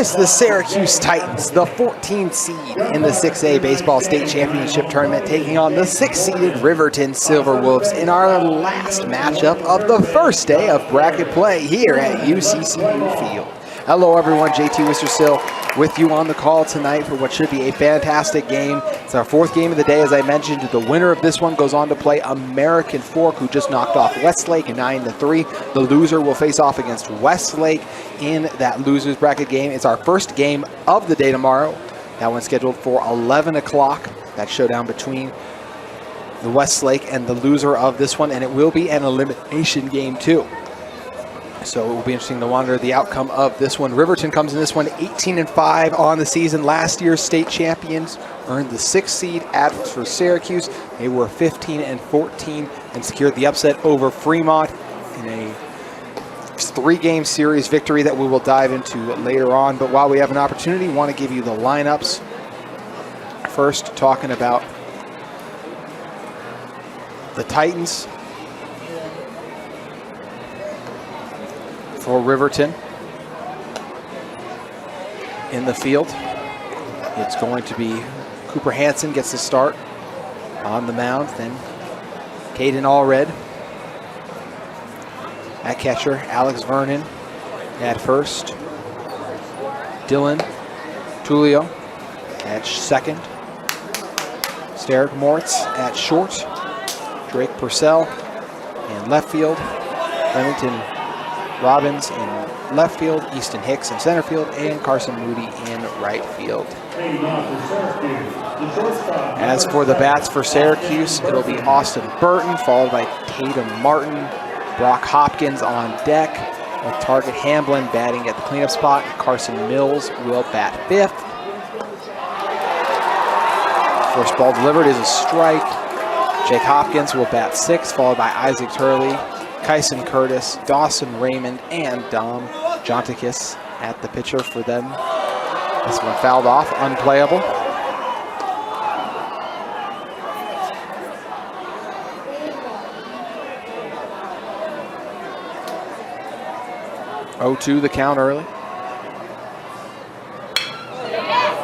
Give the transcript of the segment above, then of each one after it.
It's the Syracuse Titans, the 14th seed in the 6A Baseball State Championship Tournament, taking on the 6th-seeded Riverton Silverwolves in our last matchup of the first day of bracket play here at UCCU Field. Hello everyone, JT Wistersill with you on the call tonight for what should be a fantastic game. It's our fourth game of the day, as I mentioned. The winner of this one goes on to play American Fork, who just knocked off Westlake 9-3. The loser will face off against Westlake in that loser's bracket game. It's our first game of the day tomorrow. That one's scheduled for 11 o'clock. That showdown between the Westlake and the loser of this one, and it will be an elimination game too. So it will be interesting to monitor the outcome of this one. Riverton comes in this one 18-5 on the season. Last year's state champions earned the 6th seed for Syracuse. They were 15-14 and secured the upset over Fremont in a 3-game series victory that we will dive into later on. But while we have an opportunity, I want to give you the lineups. First, talking about the Titans. For Riverton in the field, it's going to be Cooper Hansen gets the start on the mound, then Caden Allred at catcher, Alex Vernon at first, Dylan Tullio at second, Steric Moritz at short, Drake Purcell in left field, Remington Robbins in left field, Easton Hicks in center field, and Carson Moody in right field. As for the bats for Syracuse, it'll be Austin Burton, followed by Tatum Martin, Brock Hopkins on deck, with Target Hamblin batting at the cleanup spot. Carson Mills will bat fifth. First ball delivered is a strike. Jake Hopkins will bat sixth, followed by Isaac Turley, Kyson Curtis, Dawson Raymond, and Dom Jontakis at the pitcher for them. This one fouled off, unplayable. (0-2) the count early.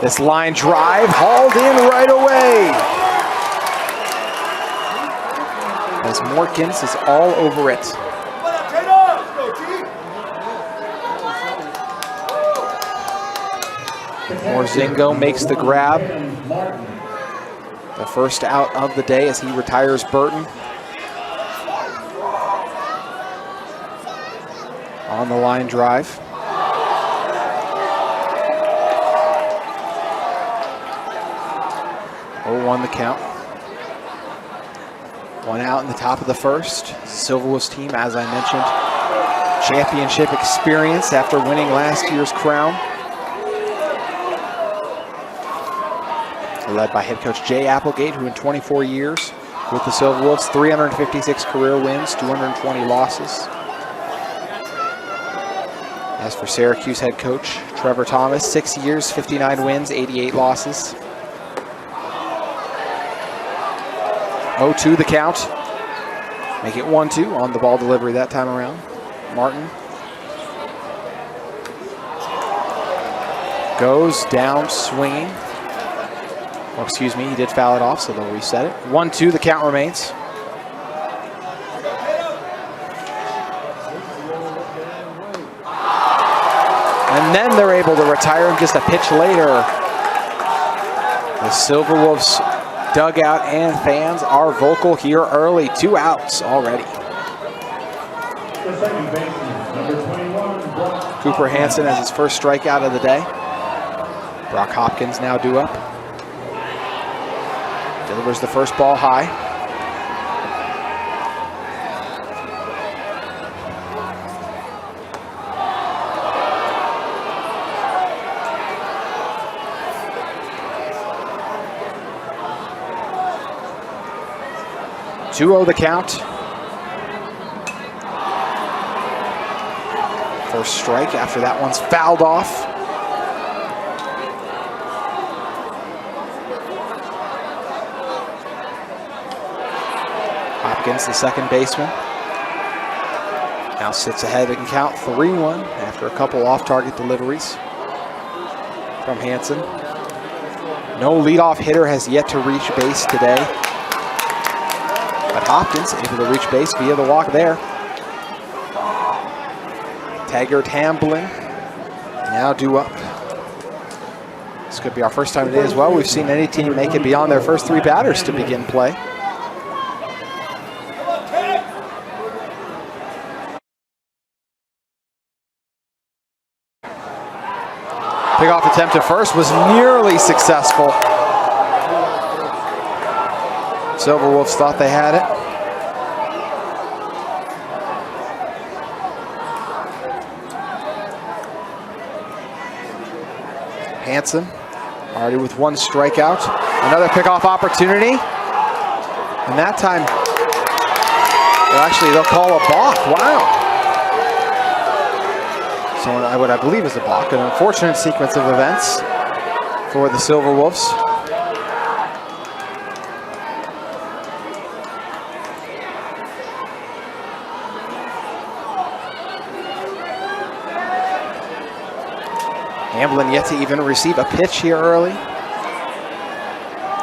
This line drive hauled in right away, as Morkins is all over it. Morzingo makes the grab. The first out of the day as he retires Burton. On the line drive. 0-1 the count. One out in the top of the first. The Silverwolves team, as I mentioned, championship experience after winning last year's crown. They're led by head coach Jay Applegate, who in 24 years with the Silverwolves, 356 career wins, 220 losses. As for Syracuse head coach Trevor Thomas, 6 years, 59 wins, 88 losses. 0-2 the count. Make it 1-2 on the ball delivery that time around. Martin goes down swinging. Oh, excuse me, he did foul it off, so they'll reset it. 1-2 the count remains. And then they're able to retire him just a pitch later. The Silverwolves dugout and fans are vocal here early. 2 outs already. Cooper Hansen has his first strikeout of the day. Brock Hopkins now due up. Delivers the first ball high. (2-0) the count. First strike after that one's fouled off. Hopkins, the second baseman, now sits ahead and count 3-1 after a couple off-target deliveries. from Hansen. No leadoff hitter has yet to reach base today. But Hopkins able to reach base via the walk there. Taggart Hamblin now due up. This could be our first time today as well. We've seen any team make it beyond their first 3 batters to begin play. Pickoff attempt at first was nearly successful. Silverwolves thought they had it. Hansen already with 1 strikeout. Another pickoff opportunity. And that time, well, actually they'll call a balk. Wow. So what I believe is a balk. An unfortunate sequence of events for the Silverwolves. Hamblin yet to even receive a pitch here early.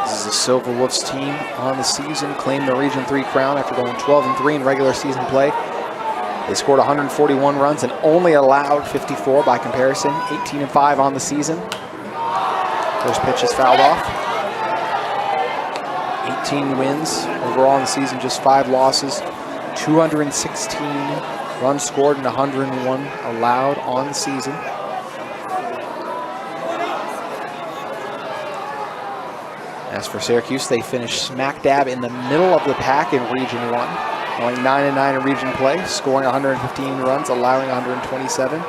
This is the Silverwolves team on the season, claimed the Region 3 crown after going 12-3 in regular season play. They scored 141 runs and only allowed 54 by comparison, 18-5 on the season. First pitch is fouled off. 18 wins overall in the season, just 5 losses, 216 runs scored and 101 allowed on the season. As for Syracuse, they finished smack dab in the middle of the pack in Region 1. Going 9-9 in region play, scoring 115 runs, allowing 127.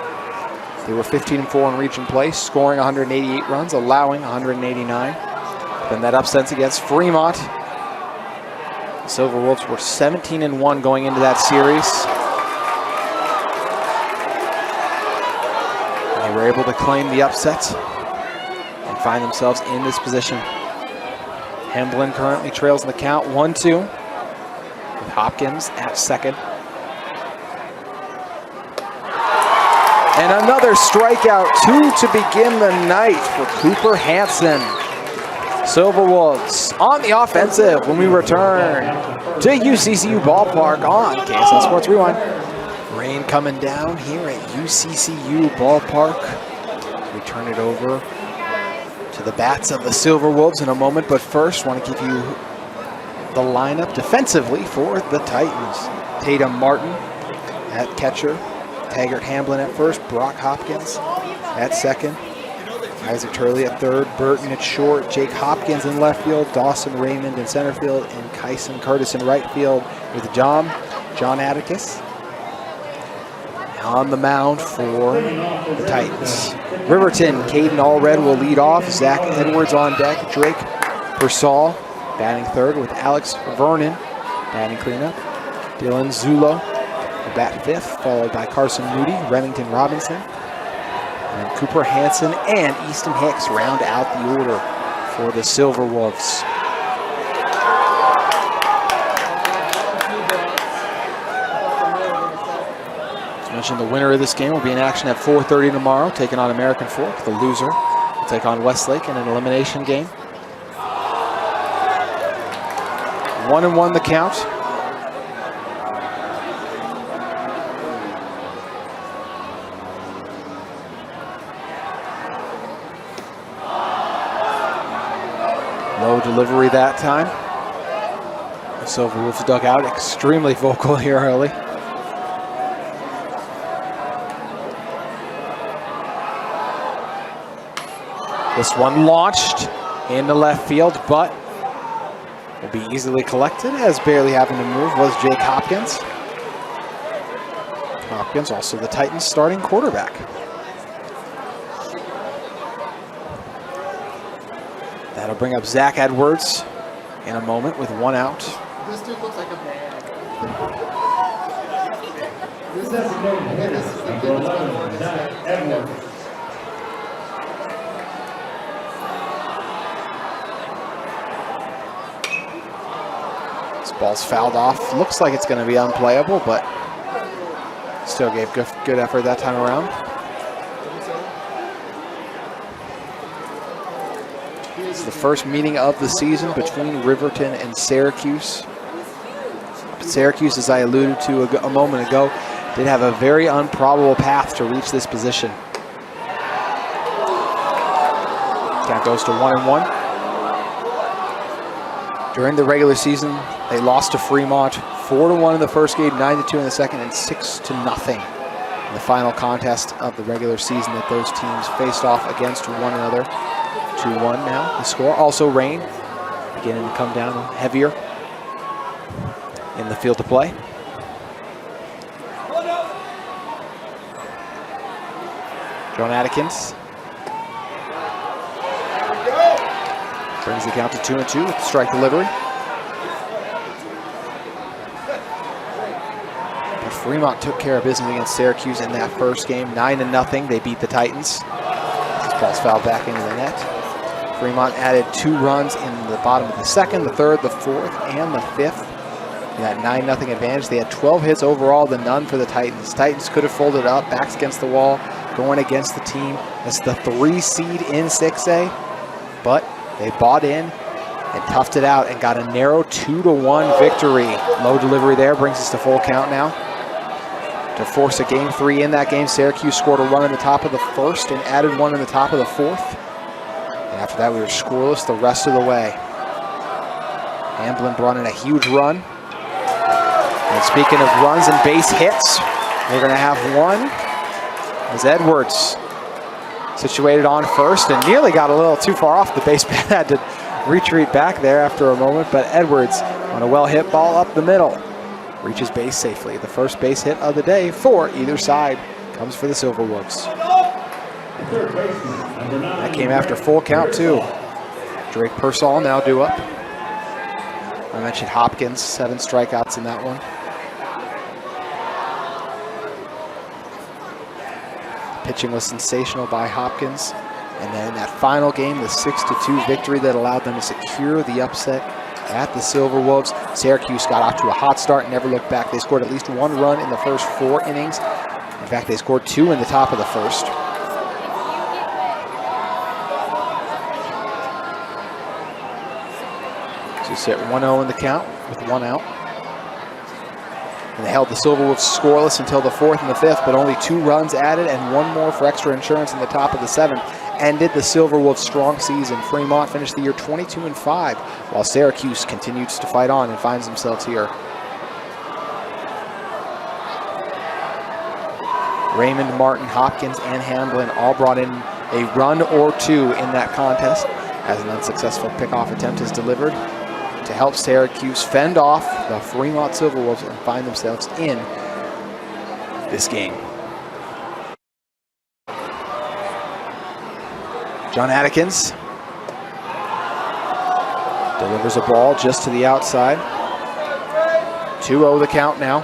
They were 15-4 in region play, scoring 188 runs, allowing 189. Then that upset against Fremont. The Silverwolves were 17-1 going into that series. And they were able to claim the upset and find themselves in this position. Hamblin currently trails in the count 1-2. With Hopkins at second. And another strikeout, 2 to begin the night for Cooper Hansen. Silverwolves on the offensive when we return to UCCU Ballpark on KSL Sports Rewind. Rain coming down here at UCCU Ballpark. We turn it over to the bats of the Silverwolves in a moment, but first want to give you the lineup defensively for the Titans. Tatum Martin at catcher, Taggart Hamblin at first, Brock Hopkins at second, Isaac Turley at third, Burton at short, Jake Hopkins in left field, Dawson Raymond in center field, and Kyson Curtis in right field with John Atticus on the mound for the Titans. Riverton, Caden Allred will lead off, Zach Edwards on deck, Drake Persall batting third with Alex Vernon batting cleanup. Dylan Zulo will bat fifth, followed by Carson Moody, Remington Robinson, and Cooper Hansen and Easton Hicks round out the order for the Silverwolves. As mentioned, the winner of this game will be in action at 4:30 tomorrow, taking on American Fork. The loser will take on Westlake in an elimination game. 1-1 the count. Low delivery that time. The Silverwolves dug out extremely vocal here early. This one launched into left field, but will be easily collected, as barely having to move was Jake Hopkins. Hopkins, also the Titans' starting quarterback. That'll bring up Zach Edwards in a moment with 1 out. This dude looks like a man. This is the kid that's going to Zach Edwards. Ball's fouled off. Looks like it's going to be unplayable, but still gave good effort that time around. It's the first meeting of the season between Riverton and Syracuse. Syracuse, as I alluded to a moment ago, did have a very improbable path to reach this position. Count goes to 1-1. During the regular season, they lost to Fremont 4-1 in the first game, 9-2 in the second, and 6-0 in the final contest of the regular season that those teams faced off against one another. 2-1 now, the score. Also rain beginning to come down heavier in the field to play. John Atkins brings the count to 2-2 with the strike delivery. But Fremont took care of business against Syracuse in that first game, 9-0. They beat the Titans. This ball's fouled back into the net. Fremont added 2 runs in the bottom of the second, the third, the fourth, and the fifth. In that 9-0 advantage, they had 12 hits overall to none for the Titans. Titans could have folded up, backs against the wall, going against the team that's the 3 seed in 6A, but they bought in and toughed it out and got a narrow 2-1 victory. Low delivery there brings us to full count now. To force a game 3 in that game, Syracuse scored a run in the top of the first and added 1 in the top of the fourth. And after that, we were scoreless the rest of the way. Hamblin brought in a huge run. And speaking of runs and base hits, we're going to have one as Edwards, situated on first and nearly got a little too far off the base pad, had to retreat back there after a moment, but Edwards on a well-hit ball up the middle reaches base safely. The first base hit of the day for either side comes for the Silverwolves. That came after full count too. Drake Persall now due up. I mentioned Hopkins, 7 strikeouts in that one. Pitching was sensational by Hopkins. And then in that final game, the 6-2 victory that allowed them to secure the upset at the Silverwolves. Syracuse got off to a hot start and never looked back. They scored at least 1 run in the first 4 innings. In fact, they scored 2 in the top of the first. So sit 1-0 in the count with 1 out. And they held the Silverwolves scoreless until the 4th and the 5th, but only 2 runs added and 1 more for extra insurance in the top of the 7th. Ended the Silverwolves' strong season. Fremont finished the year 22-5, while Syracuse continues to fight on and finds themselves here. Raymond, Martin, Hopkins, and Hamblin all brought in a run or 2 in that contest, as an unsuccessful pickoff attempt is delivered to help Syracuse fend off the Fremont Silverwolves and find themselves in this game. John Atkins delivers a ball just to the outside. 2-0 the count now.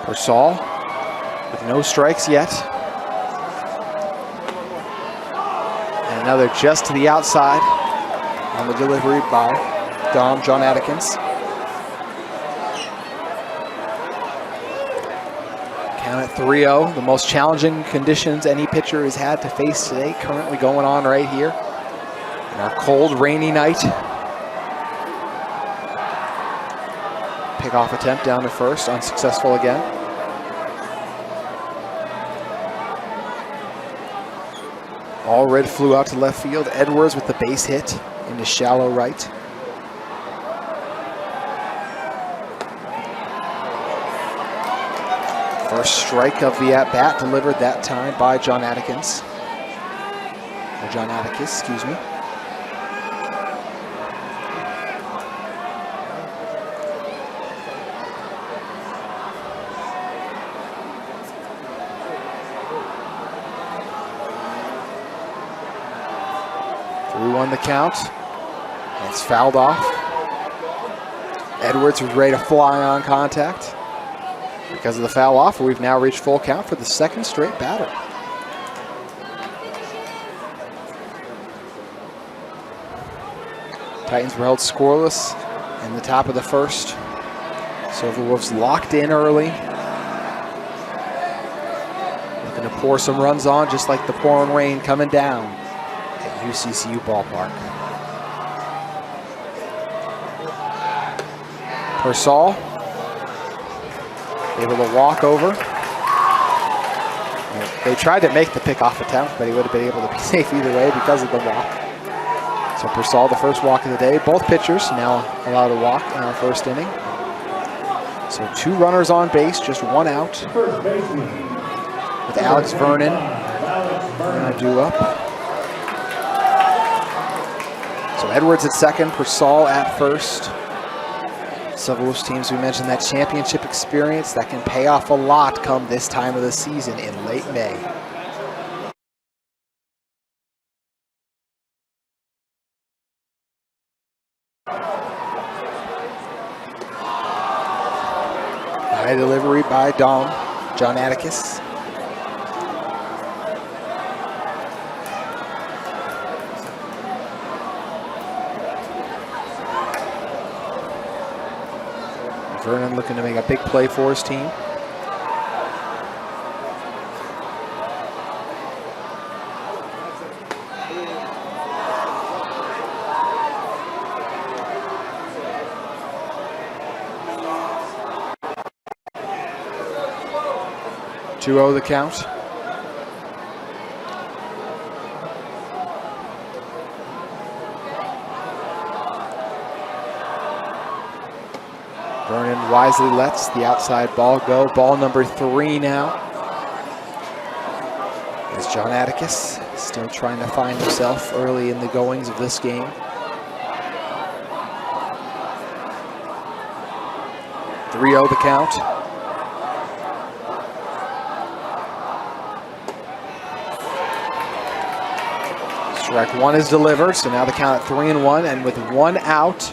Persall with no strikes yet. And another just to the outside on the delivery by John Atkins. Count at 3-0. The most challenging conditions any pitcher has had to face today currently going on right here in our cold, rainy night. Pickoff attempt down to first, unsuccessful again. Allred flew out to left field. Edwards with the base hit into shallow right. First strike of the at-bat delivered that time by John Atkins. Or John Atticus, excuse me. On the count. And it's fouled off. Edwards was ready to fly on contact. Because of the foul off, we've now reached full count for the 2nd straight batter. Titans were held scoreless in the top of the first. Silverwolves locked in early. Looking to pour some runs on, just like the pouring rain coming down at UCCU ballpark. Persall able to walk over. They tried to make the pickoff attempt, but he would have been able to be safe either way because of the walk. So Persall, the first walk of the day. Both pitchers now allowed to walk in our first inning. So 2 runners on base, just 1 out. With Alex Vernon now due up. So Edwards at second, Persall at first. Silverwolves teams, we mentioned that championship experience that can pay off a lot come this time of the season in late May. High delivery by John Atticus. Vernon looking to make a big play for his team. (2-0) the count. Vernon wisely lets the outside ball go. Ball number 3 now. As John Atticus still trying to find himself early in the goings of this game. 3-0 the count. Strike 1 is delivered, so now the count at 3-1, and with 1 out,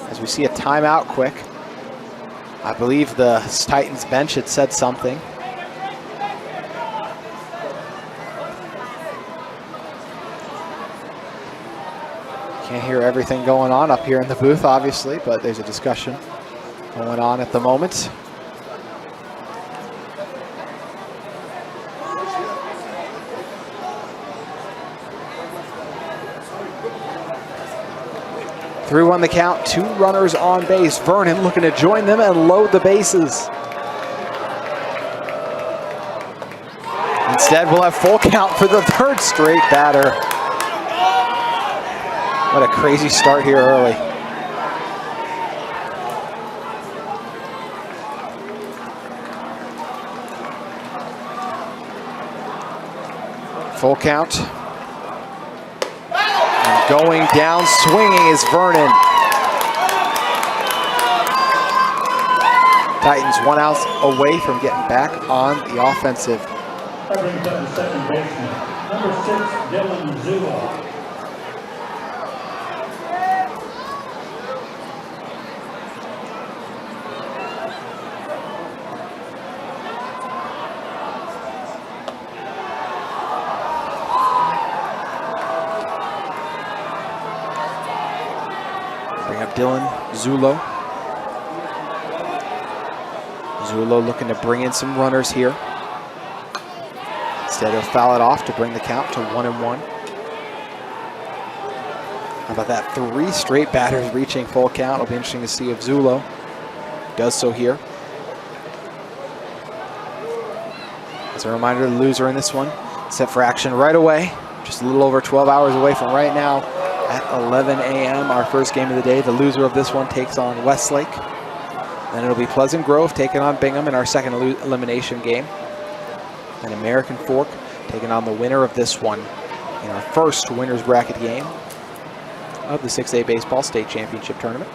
as we see a timeout quick. I believe the Titans bench had said something. Can't hear everything going on up here in the booth, obviously, but there's a discussion going on at the moment. Three on the count, 2 runners on base. Vernon looking to join them and load the bases. Instead, we'll have full count for the 3rd straight batter. What a crazy start here early. Full count. And going down swinging is Vernon. Titans 1 out away from getting back on the offensive. That brings up the second baseman, number 6, Dylan Zulo. Bring up Dylan Zulo. Zulo looking to bring in some runners here. Instead, he'll foul it off to bring the count to 1-1. How about that? 3 straight batters reaching full count. It'll be interesting to see if Zulo does so here. As a reminder, the loser in this one set for action right away. Just a little over 12 hours away from right now at 11 a.m. Our first game of the day. The loser of this one takes on Westlake. Then it'll be Pleasant Grove taking on Bingham in our second elimination game. And American Fork taking on the winner of this one in our first winner's bracket game of the 6A Baseball State Championship Tournament.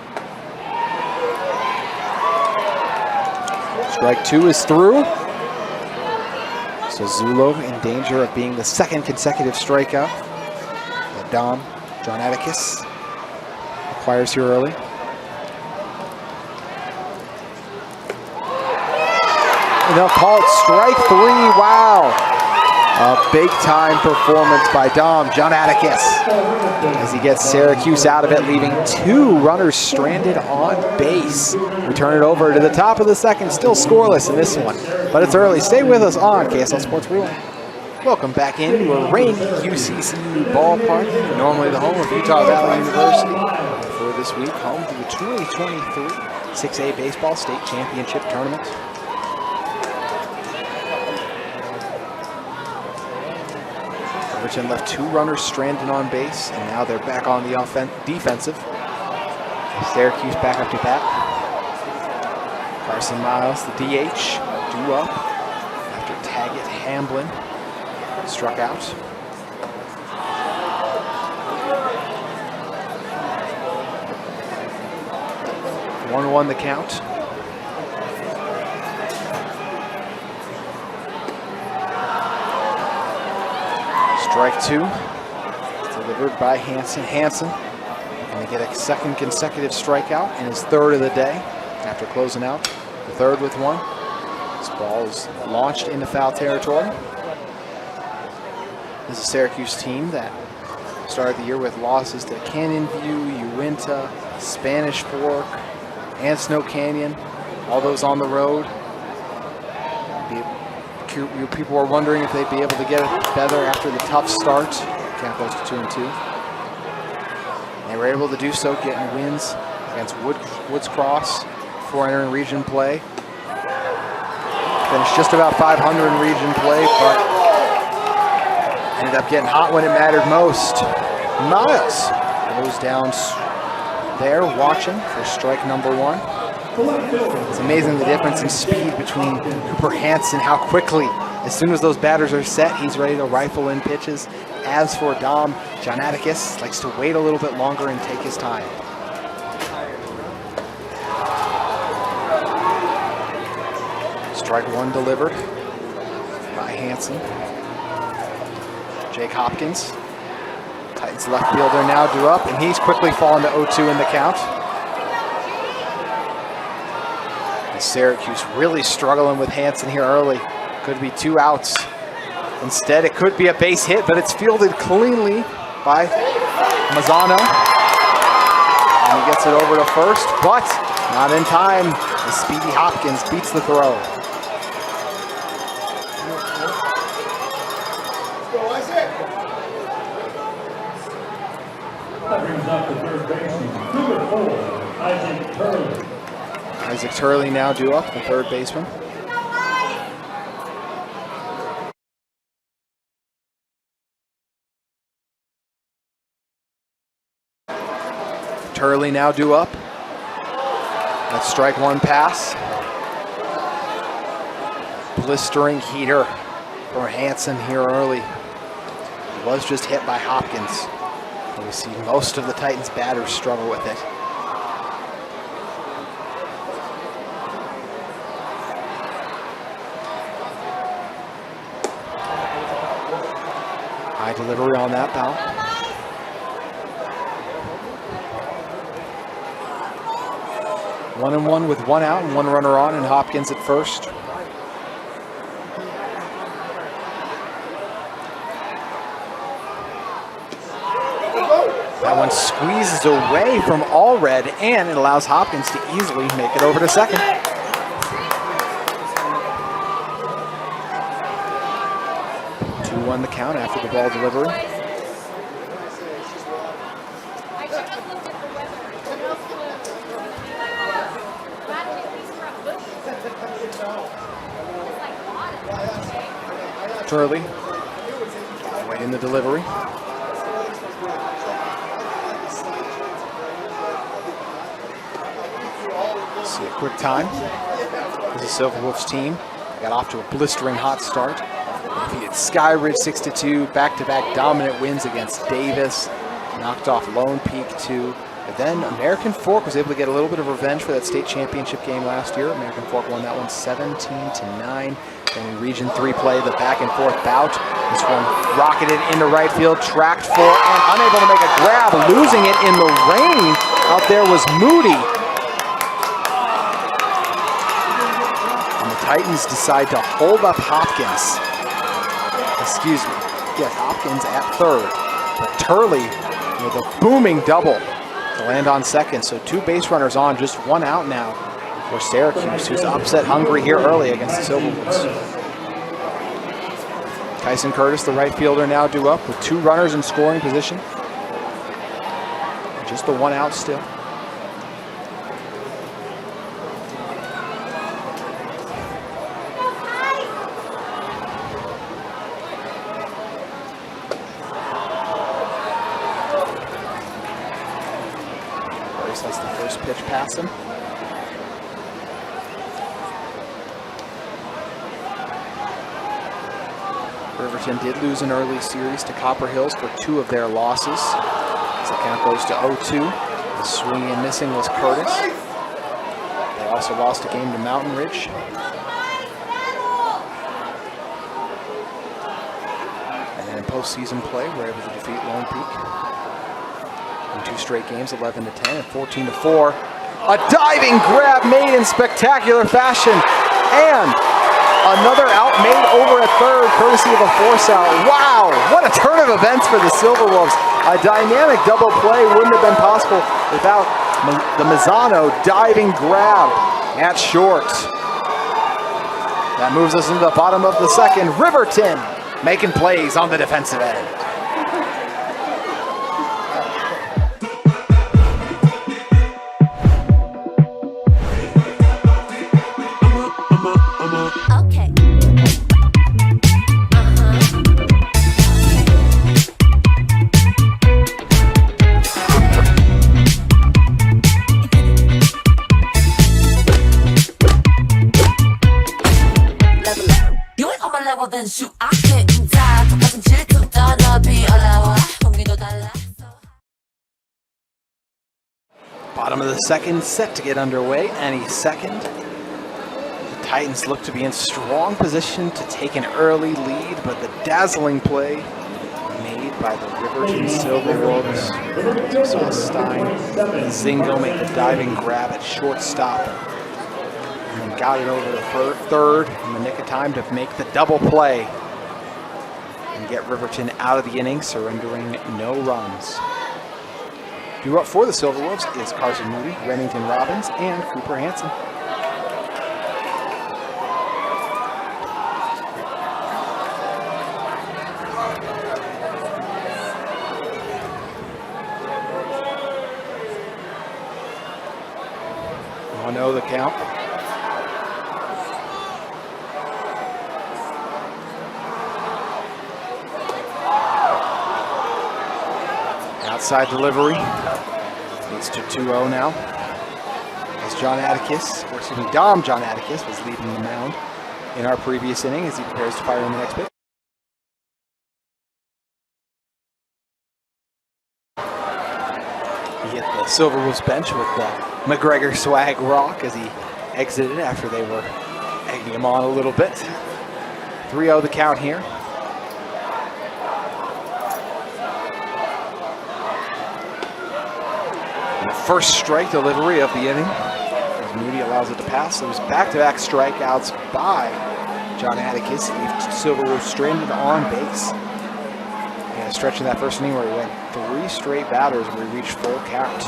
Strike 2 is through. So Zulo in danger of being the 2nd consecutive strikeout that John Atticus acquires here early. And they'll call it strike 3. Wow. A big-time performance by Dom Jonaticus as he gets Syracuse out of it, leaving 2 runners stranded on base. We turn it over to the top of the second, still scoreless in this one, but it's early. Stay with us on KSL Sports Rewind. Welcome back into a rainy UCCU ballpark, normally the home of Utah Valley University. For this week, home to the 2023 6A Baseball State Championship Tournament. Riverton left 2 runners stranded on base, and now they're back on the defensive. Syracuse back up to bat. Carson Miles, the DH, due up after Taggett Hamblin struck out. 1-1 the count. Strike 2, delivered by Hanson. Hanson going to get a second consecutive strikeout and his 3rd of the day after closing out the 3rd with 1. This ball is launched into foul territory. This is a Syracuse team that started the year with losses to Canyon View, Uinta, Spanish Fork, and Snow Canyon, all those on the road. People were wondering if they'd be able to get it better after the tough start. Count goes to 2-2. They were able to do so, getting wins against Woods Cross before entering region play. Finished just about 500 in region play, but ended up getting hot when it mattered most. Miles goes down there watching for strike number 1. It's amazing the difference in speed between Cooper Hanson, how quickly, as soon as those batters are set, he's ready to rifle in pitches. As for Dom Jonaticus, likes to wait a little bit longer and take his time. Strike 1 delivered by Hanson. Jake Hopkins, Titans left fielder, now due up, and he's quickly fallen to 0-2 in the count. And Syracuse really struggling with Hanson here early. Could be 2 outs. Instead, it could be a base hit, but it's fielded cleanly by Mazzano. And he gets it over to first, but not in time. The speedy Hopkins beats the throw. That brings up the third baseman, number 4, Isaac Turley. Isaac Turley now due up, the 3rd baseman. Turley now due up. That's strike 1 pass. Blistering heater for Hanson here early. He was just hit by Hopkins. We see most of the Titans batters struggle with it. High delivery on that foul. One and one with 1 out and 1 runner on, and Hopkins at first. That one squeezes away from Allred, and it allows Hopkins to easily make it over to second. The count after the ball delivery. Turley waiting the delivery. See a quick time. This is Silverwolves team. Got off to a blistering hot start. Defeated Skyridge 6-2, back-to-back dominant wins against Davis, knocked off Lone Peak 2. But then American Fork was able to get a little bit of revenge for that state championship game last year. American Fork won that one 17-9. Then in Region 3 play, the back-and-forth bout. This one rocketed into right field, tracked for, and unable to make a grab, losing it in the rain. Out there was Moody. And the Titans decide to hold up Hopkins. Excuse me. Yes, Hopkins at third. But Turley with a booming double to land on second. So 2 base runners on, just 1 out now for Syracuse, who's upset hungry here early against the Silverwolves. Tyson Curtis, the right fielder, now due up with 2 runners in scoring position. Just the 1 out still. That's the first pitch past him. Riverton did lose an early series to Copper Hills for 2 of their losses. So the count goes to 0-2. The swinging and missing was Curtis. They also lost a game to Mountain Ridge. And then in postseason play, we're able to defeat Lone Peak. 2 straight games, 11-10 and 14-4. A diving grab made in spectacular fashion, and another out made over at third, courtesy of a force out. Wow, what a turn of events for the Silverwolves. A dynamic double play wouldn't have been possible without the Mazzano diving grab at short. That moves us into the bottom of the second. Riverton making plays on the defensive end. Bottom of the second set to get underway. Any second. The Titans look to be in strong position to take an early lead, but the dazzling play made by the Riverton Silverwolves. So Stein and Zingo make the diving grab at shortstop. And then got it over to third in the nick of time to make the double play and get Riverton out of the inning, surrendering no runs. Due up for the Silverwolves is Carson Moody, Remington Robbins, and Cooper Hansen. You know the count. Outside delivery. Leads to 2-0 now. As Dom John Atticus was leading the mound in our previous inning as he prepares to fire in the next pitch. He hit the Silverwolves bench with the McGregor swag rock as he exited after they were egging him on a little bit. 3-0 the count here. First strike delivery of the inning as Moody allows it to pass. It was back-to-back strikeouts by John Atticus. He Silverwolves stranded on base. And a stretch in that first inning where he went 3 straight batters where he reached full count.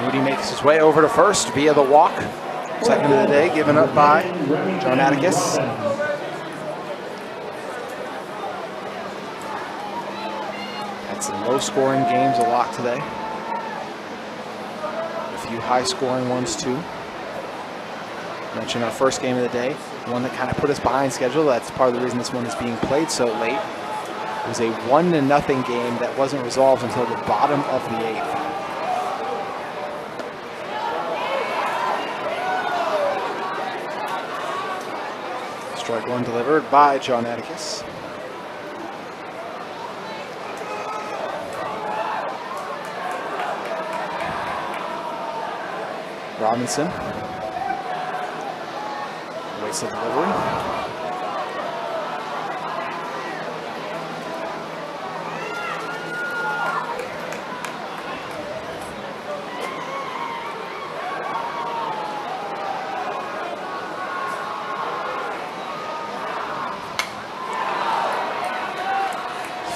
Moody makes his way over to first via the walk. Second of the day given up by John Atticus. Some low-scoring games a lot today. A few high-scoring ones too. Mentioned our first game of the day, one that kind of put us behind schedule. That's part of the reason this one is being played so late. It was a 1-0 game that wasn't resolved until the bottom of the 8th. Strike one delivered by John Atticus. Robinson waits the delivery.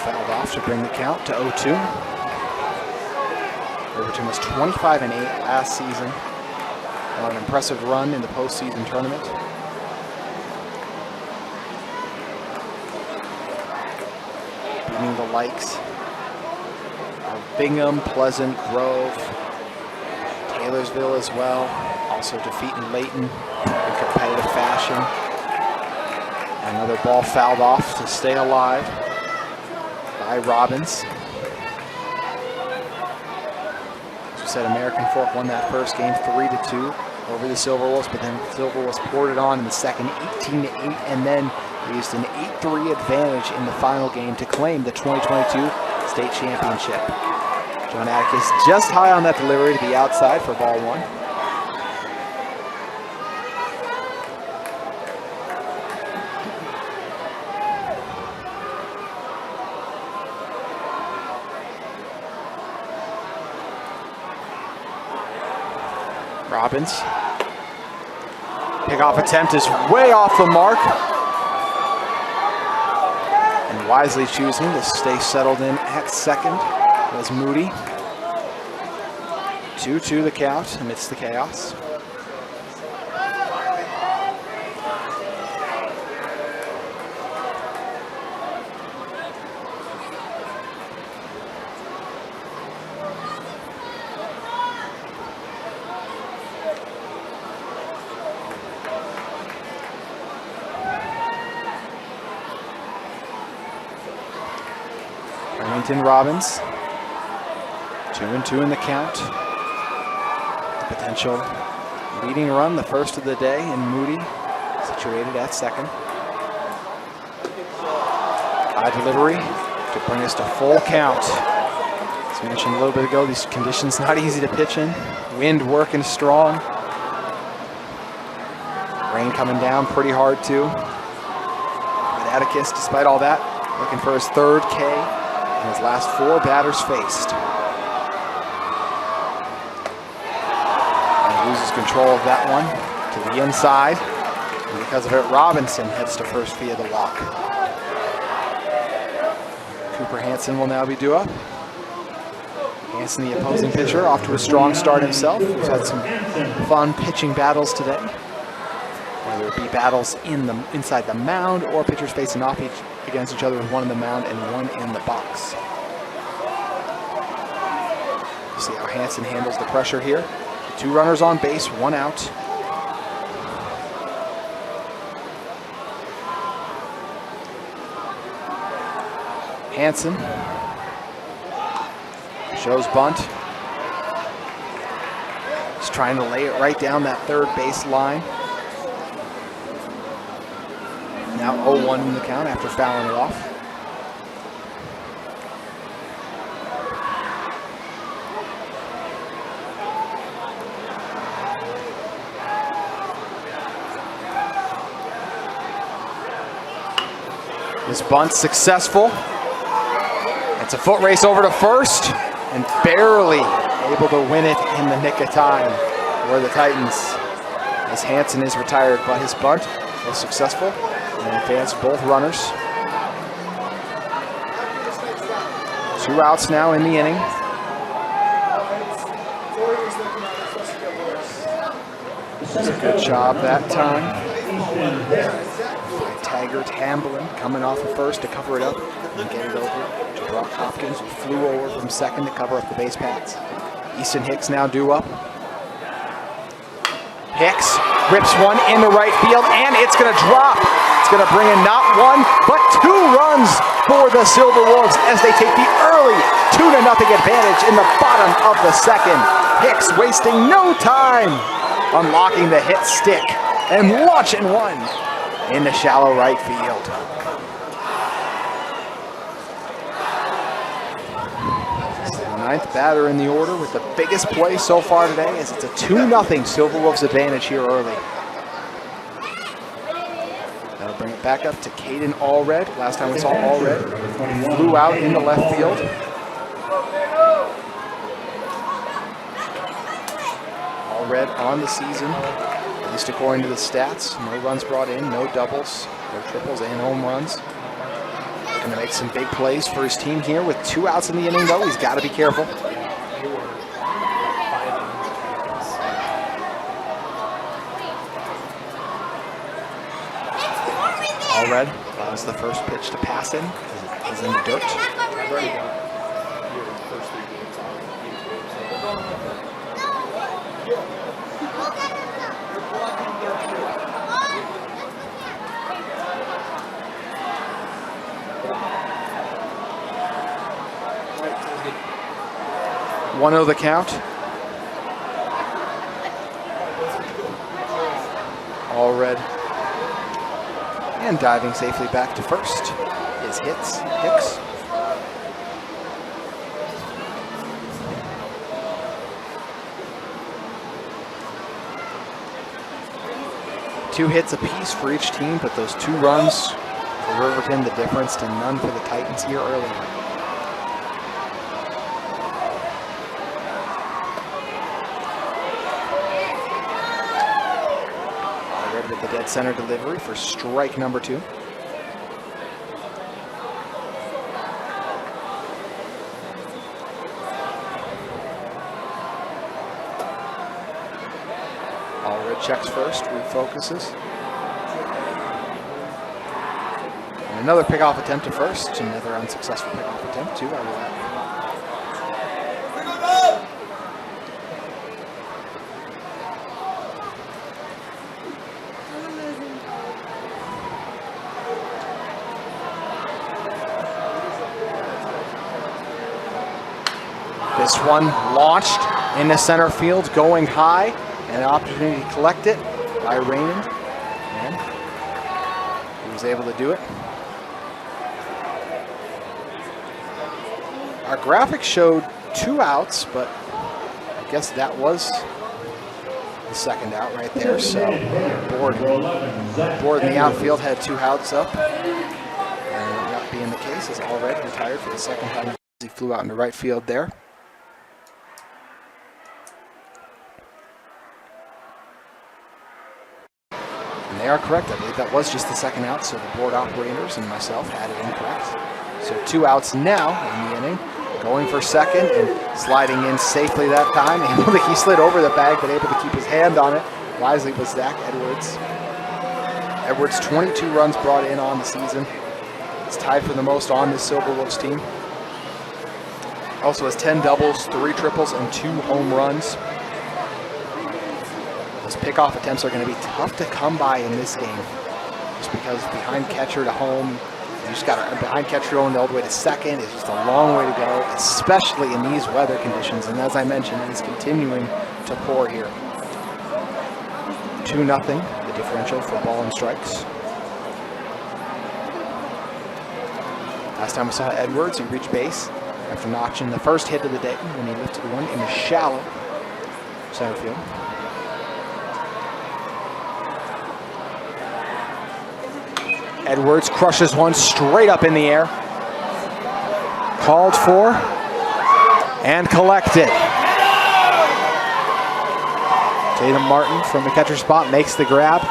fouled off to bring the count to 0-2. Riverton was 25-8 last season on an impressive run in the postseason tournament. Beating the likes of Bingham, Pleasant, Grove, Taylorsville as well. Also defeating Layton in competitive fashion. Another ball fouled off to stay alive by Robbins. As we said, American Fork won that first game 3-2 over the Silverwolves, but then Silverwolves poured it on in the second 18-8, and then used an 8-3 advantage in the final game to claim the 2022 state championship. John Atticus just high on that delivery to the outside for ball one. Robbins. Pickoff attempt is way off the mark. And wisely choosing to stay settled in at second was Moody. 2-2 the count amidst the chaos. Robbins, 2-2 in the count. The potential leading run, the first of the day, and Moody situated at second. High delivery to bring us to full count. As mentioned a little bit ago, these conditions not easy to pitch in. Wind working strong. Rain coming down pretty hard too. But Atticus, despite all that, looking for his third K. His last four batters faced. And loses control of that one to the inside. And because of it, Robinson heads to first via the walk. Cooper Hansen will now be due up. Hansen, the opposing pitcher, off to a strong start himself. He's had some fun pitching battles today. Whether it be battles inside the mound or pitchers facing off against each other with one in the mound and one in the box. See how Hansen handles the pressure here. 2 runners on base, 1 out. Hansen shows bunt. He's trying to lay it right down that third base line. Now 0-1 in the count after fouling it off. This bunt successful. It's a foot race over to first and barely able to win it in the nick of time for the Titans. As Hansen is retired, but his bunt was successful and advanced both runners. 2 outs now in the inning. Does a good job that time. Taggart Hamblin coming off of first to cover it up and get it over to Brock Hopkins, who flew over from second to cover up the base paths. Easton Hicks now due up. Hicks rips one in the right field, and it's going to drop. It's going to bring in not 1, but 2 runs for the Silverwolves as they take the early 2-0 advantage in the bottom of the second. Hicks wasting no time, unlocking the hit stick and launching one in the shallow right field. It's the 9th batter in the order with the biggest play so far today, as it's a 2-0 Silverwolves advantage here early. That'll bring it back up to Caden Allred. Last time we saw Allred flew out into left field. Allred on the season, at least according to the stats. No runs brought in, no doubles, no triples, and home runs. Looking to make some big plays for his team here with 2 outs in the inning, though. He's got to be careful. All red. That was the first pitch to pass in. Is in the dirt. One of the count. All red. And diving safely back to first is Hicks. Two hits apiece for each team, but those 2 runs for Riverton, the difference to none for the Titans here early. With the dead center delivery for strike number 2. Allred checks first, refocuses. And another pickoff attempt to first, another unsuccessful pickoff attempt too. This one launched into center field, going high, and an opportunity to collect it by Raymond. And he was able to do it. Our graphic showed 2 outs, but I guess that was the second out right there. So Board in the outfield had 2 outs up. And that being the case, is already retired for the second time. He flew out into right field there. They are correct. I believe that was just the second out, so the board operators and myself had it incorrect. So 2 outs now in the inning. Going for second and sliding in safely that time. He slid over the bag, but able to keep his hand on it. Wisely was Zach Edwards. Edwards, 22 runs brought in on the season. He's tied for the most on this Silverwolves team. Also has 10 doubles, 3 triples, and 2 home runs. Those pickoff attempts are going to be tough to come by in this game, just because behind catcher to home, you just got behind catcher going all the way to second. It's just a long way to go, especially in these weather conditions. And as I mentioned, it is continuing to pour here. 2-0, the differential for ball and strikes. Last time we saw Edwards, he reached base after notching the first hit of the day when he lifted one in the shallow center field. Edwards crushes one straight up in the air. Called for and collected. Tatum Martin from the catcher spot makes the grab.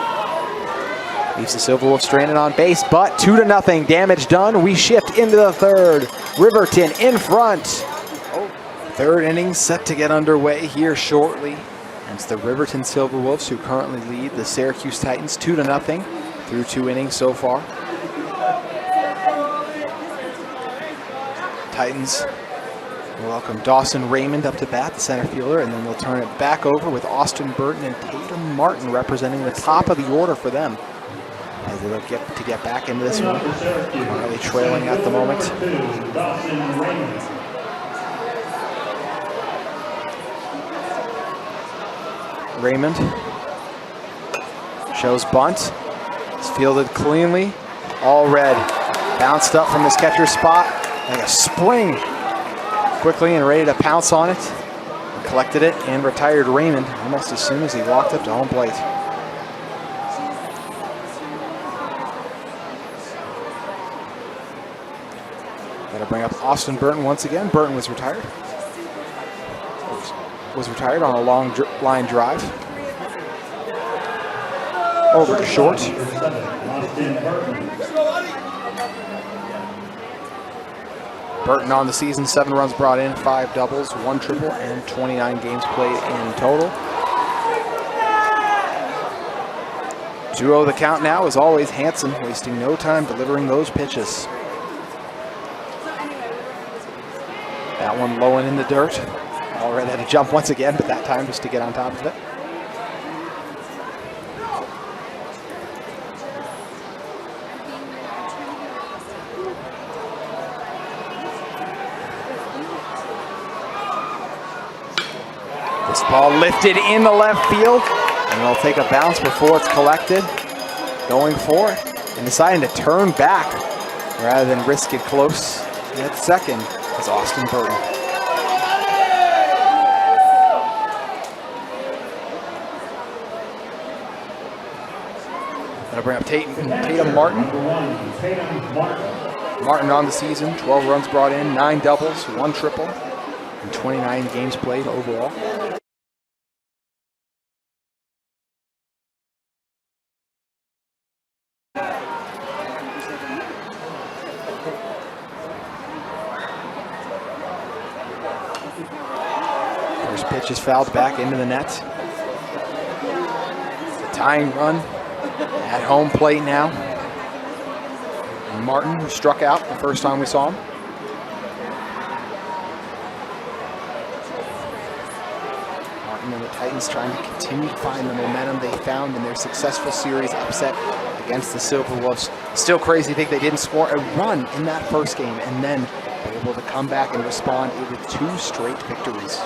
Leaves the Silverwolves stranded on base, but 2-0, damage done. We shift into the third. Riverton in front. Third inning set to get underway here shortly. And it's the Riverton Silverwolves who currently lead the Syracuse Titans 2-0 through 2 innings so far. Titans will welcome Dawson Raymond up to bat, the center fielder, and then they'll turn it back over with Austin Burton and Tatum Martin representing the top of the order for them as they look to get back into this one. Currently trailing at the moment. Raymond shows bunt. It's fielded cleanly. All red. Bounced up from his catcher spot like a spring. Quickly and ready to pounce on it. Collected it and retired Raymond almost as soon as he walked up to home plate. That'll bring up Austin Burton once again. Burton was retired. On a long line drive. Over to short. Burton on the season, 7 runs brought in, 5 doubles, 1 triple, and 29 games played in total. 2-0 the count now, as always. Hansen wasting no time delivering those pitches. That one low and in the dirt. Already had to jump once again, but that time just to get on top of it. This ball lifted in the left field, and it'll take a bounce before it's collected. Going for it, and deciding to turn back rather than risk it close. And at second is Austin Burton. That'll bring up Tatum Martin. Martin on the season, 12 runs brought in, 9 doubles, 1 triple, and 29 games played overall. First pitch is fouled back into the net. The tying run at home plate now. And Martin, who struck out the first time we saw him. Martin and the Titans trying to continue to find the momentum they found in their successful series upset against the Silverwolves. Still crazy to think they didn't score a run in that first game and then were able to come back and respond with 2 straight victories.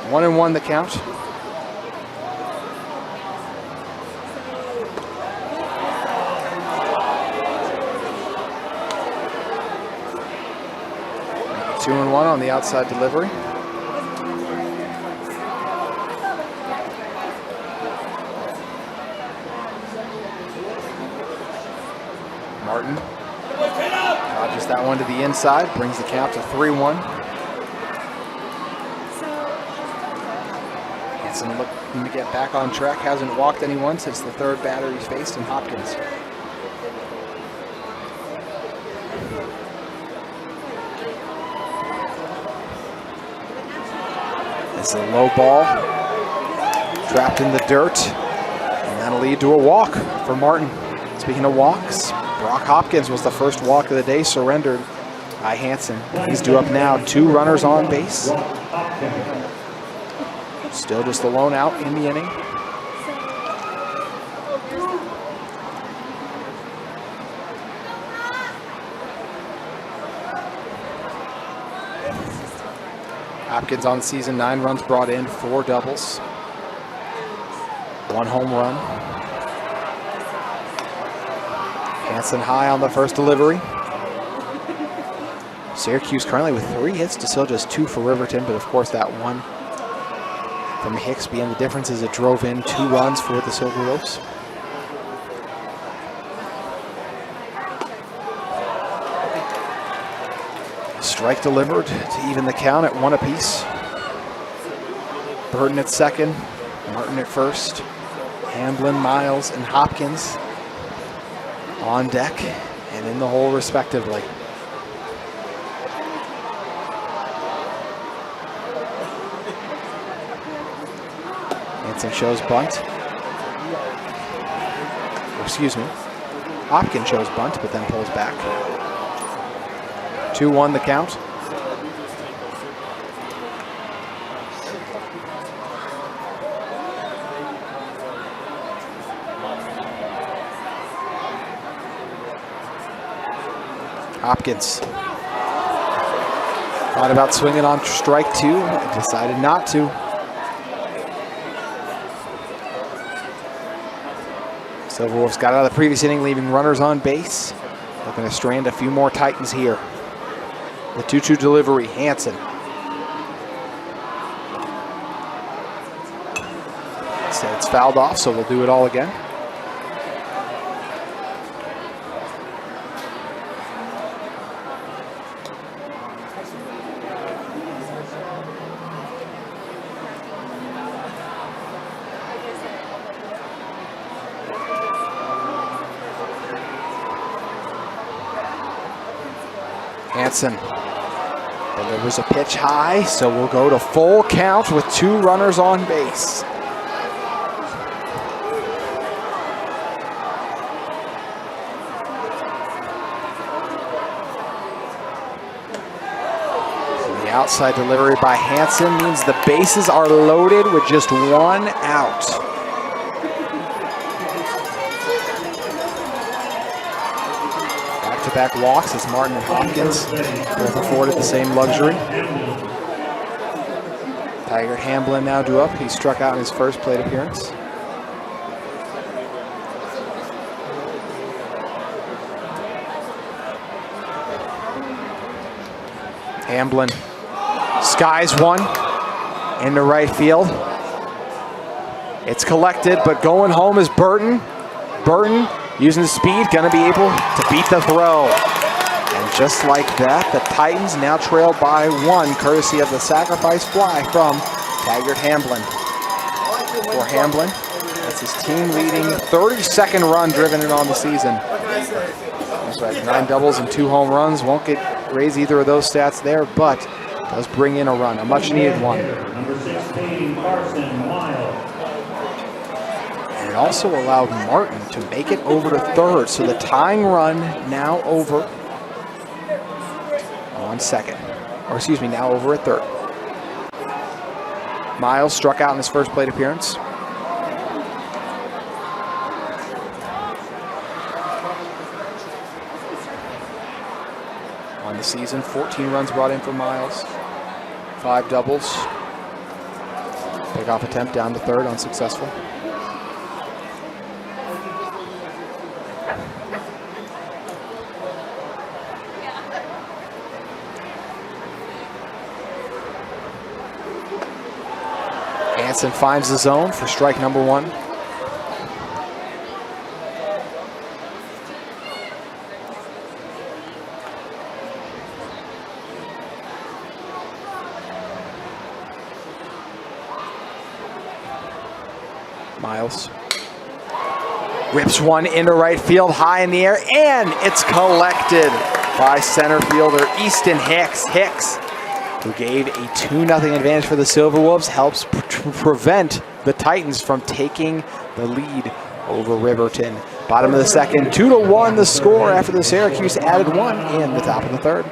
1-1 the count. Two and one on the outside delivery. Martin dodges that one to the inside, brings the count to 3-1. Hansen looking to get back on track, hasn't walked anyone since the 3rd batter he's faced in Hopkins. It's a low ball, trapped in the dirt, and that'll lead to a walk for Martin. Speaking of walks, Brock Hopkins was the first walk of the day, surrendered by Hansen. He's due up now, 2 runners on base. Still just the lone out in the inning. Hopkins on the season, 9 runs brought in, 4 doubles, 1 home run. Hansen high on the first delivery. Syracuse currently with 3 hits to still just 2 for Riverton, but of course that one from Hicks being the difference as it drove in 2 runs for the Silverwolves. Strike delivered to even the count at 1 apiece. Burton at second, Martin at first, Hamblin, Miles, and Hopkins on deck and in the hole respectively. Hansen shows bunt. Excuse me. Hopkins shows bunt, but then pulls back. 2-1 the count. Hopkins thought about swinging on strike 2, decided not to. Silverwolves got out of the previous inning, leaving runners on base. Looking to strand a few more Titans here. The 2-2 delivery, Hansen. So it's fouled off, so we'll do it all again. Hansen delivers a pitch high, so we'll go to full count with 2 runners on base. The outside delivery by Hansen means the bases are loaded with just 1 out. Back walks as Martin and Hopkins both afforded the same luxury. Taggart Hamblin now due up. He struck out in his first plate appearance. Hamblin skies one into right field. It's collected, but going home is Burton. Burton using the speed, gonna be able to beat the throw. And just like that, the Titans now trail by 1, courtesy of the sacrifice fly from Taggart Hamblin. For Hamblin, that's his team-leading 32nd run driven in on the season. That's right, 9 doubles and 2 home runs. Won't raise either of those stats there, but does bring in a run, a much-needed one. Number 16, Carson Miles. And it also allowed Martin to make it over to third, so the tying run now over on second. Or excuse me, now over at third. Miles struck out in his first plate appearance. On the season, 14 runs brought in for Miles, 5 doubles. Pickoff attempt down to third, unsuccessful. Hansen finds the zone for strike number 1. Miles rips one into right field, high in the air, and it's collected by center fielder Easton Hicks. Hicks, who gave a 2-0 advantage for the Silverwolves, helps prevent the Titans from taking the lead over Riverton. Bottom of the second, 2-1 the score after the Syracuse added 1 in the top of the third.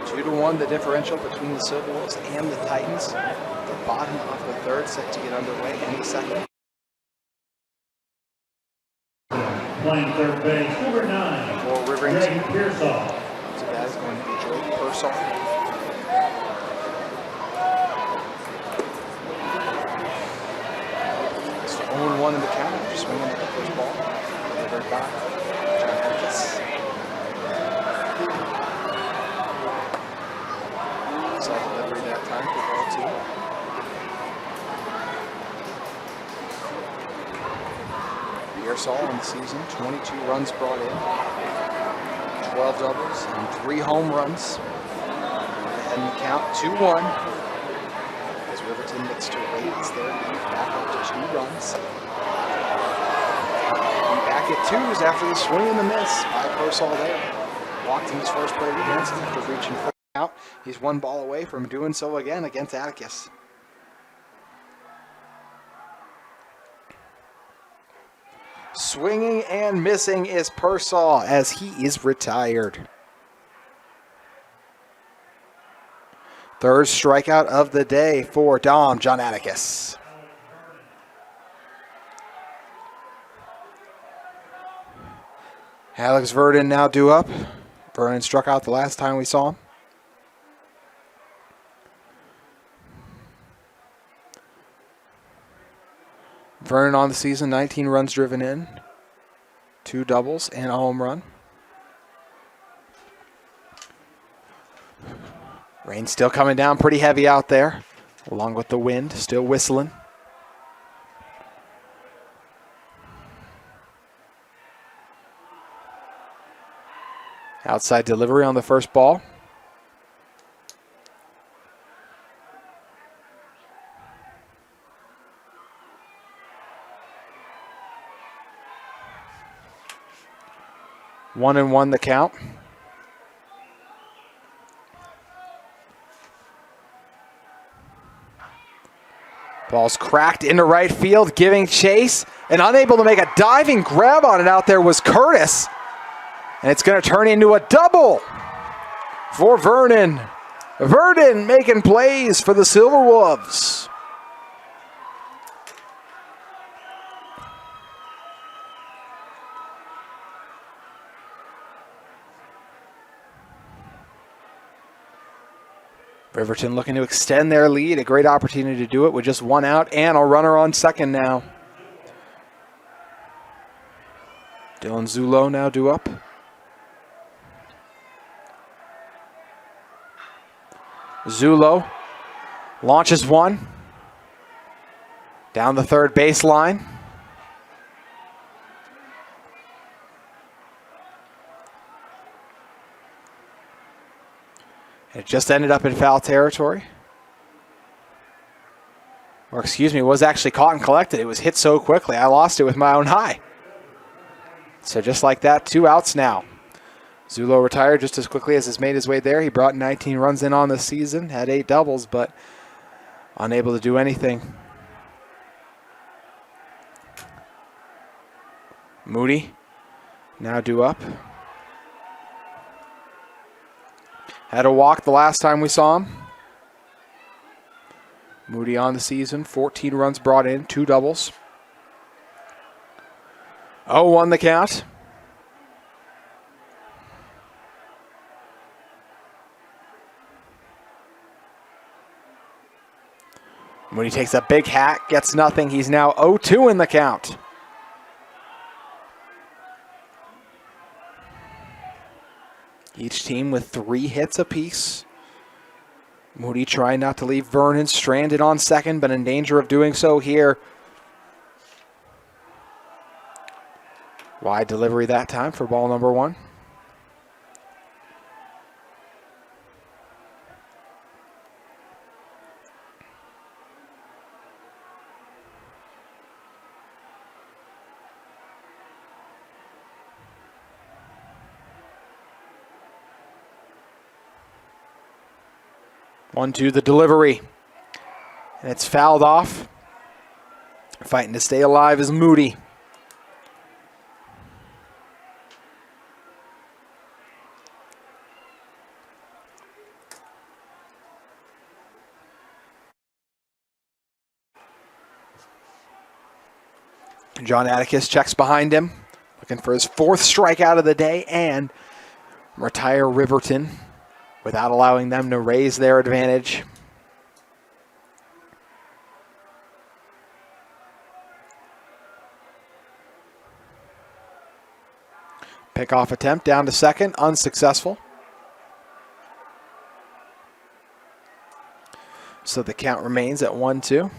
2-1 the differential between the Silverwolves and the Titans. The bottom of the third set to get underway in the second. Playing third base, number 9, For Riverton, Greg Pearsall. so that is going to be Drake Pearsall. It's 0-1 in the count after swinging at the first ball. Delivered by John Harkis. Side delivery that time for ball 2. Pearsall on the season, 22 runs brought in, 12 doubles and 3 home runs. Ahead in the count, 2-1. As Riverton gets to raise their lead back up to 2 runs. And back at 2s after the swing and the miss by Pearsall there. Walked in his first plate against him after reaching for out. He's 1 ball away from doing so again against Atticus. Swinging and missing is Pearsall as he is retired. Third strikeout of the day for John Atticus. Alex Verdon now due up. Vernon struck out the last time we saw him. Vernon on the season, 19 runs driven in, 2 doubles and a home run. Rain still coming down pretty heavy out there, along with the wind still whistling. Outside delivery on the first ball. One and one the count. Ball's cracked into right field, giving chase, and unable to make a diving grab on it out there was Curtis. And it's going to turn into a double for Vernon. Vernon making plays for the Silverwolves. Riverton looking to extend their lead. A great opportunity to do it with just one out and a runner on second now. Dylan Zulo now due up. Zulo launches one. Down the third baseline. It just ended up in foul territory. Or excuse me, was actually caught and collected. It was hit so quickly, I lost it with my own eye. So just like that, 2 outs now. Zulo retired just as quickly as he's made his way there. He brought 19 runs in on the season, had 8 doubles, but unable to do anything. Moody now due up. Had a walk the last time we saw him. Moody on the season, 14 runs brought in, 2 doubles. 0-1 the count. Moody takes a big hack, gets nothing. He's now 0-2 in the count. Each team with 3 hits apiece. Moody trying not to leave Vernon stranded on second, but in danger of doing so here. Wide delivery that time for ball number 1. One, two, the delivery. And it's fouled off. Fighting to stay alive is Moody. John Atticus checks behind him, looking for his 4th strikeout of the day and retire Riverton without allowing them to raise their advantage. Pickoff attempt down to second, unsuccessful. So the count remains at 1-2.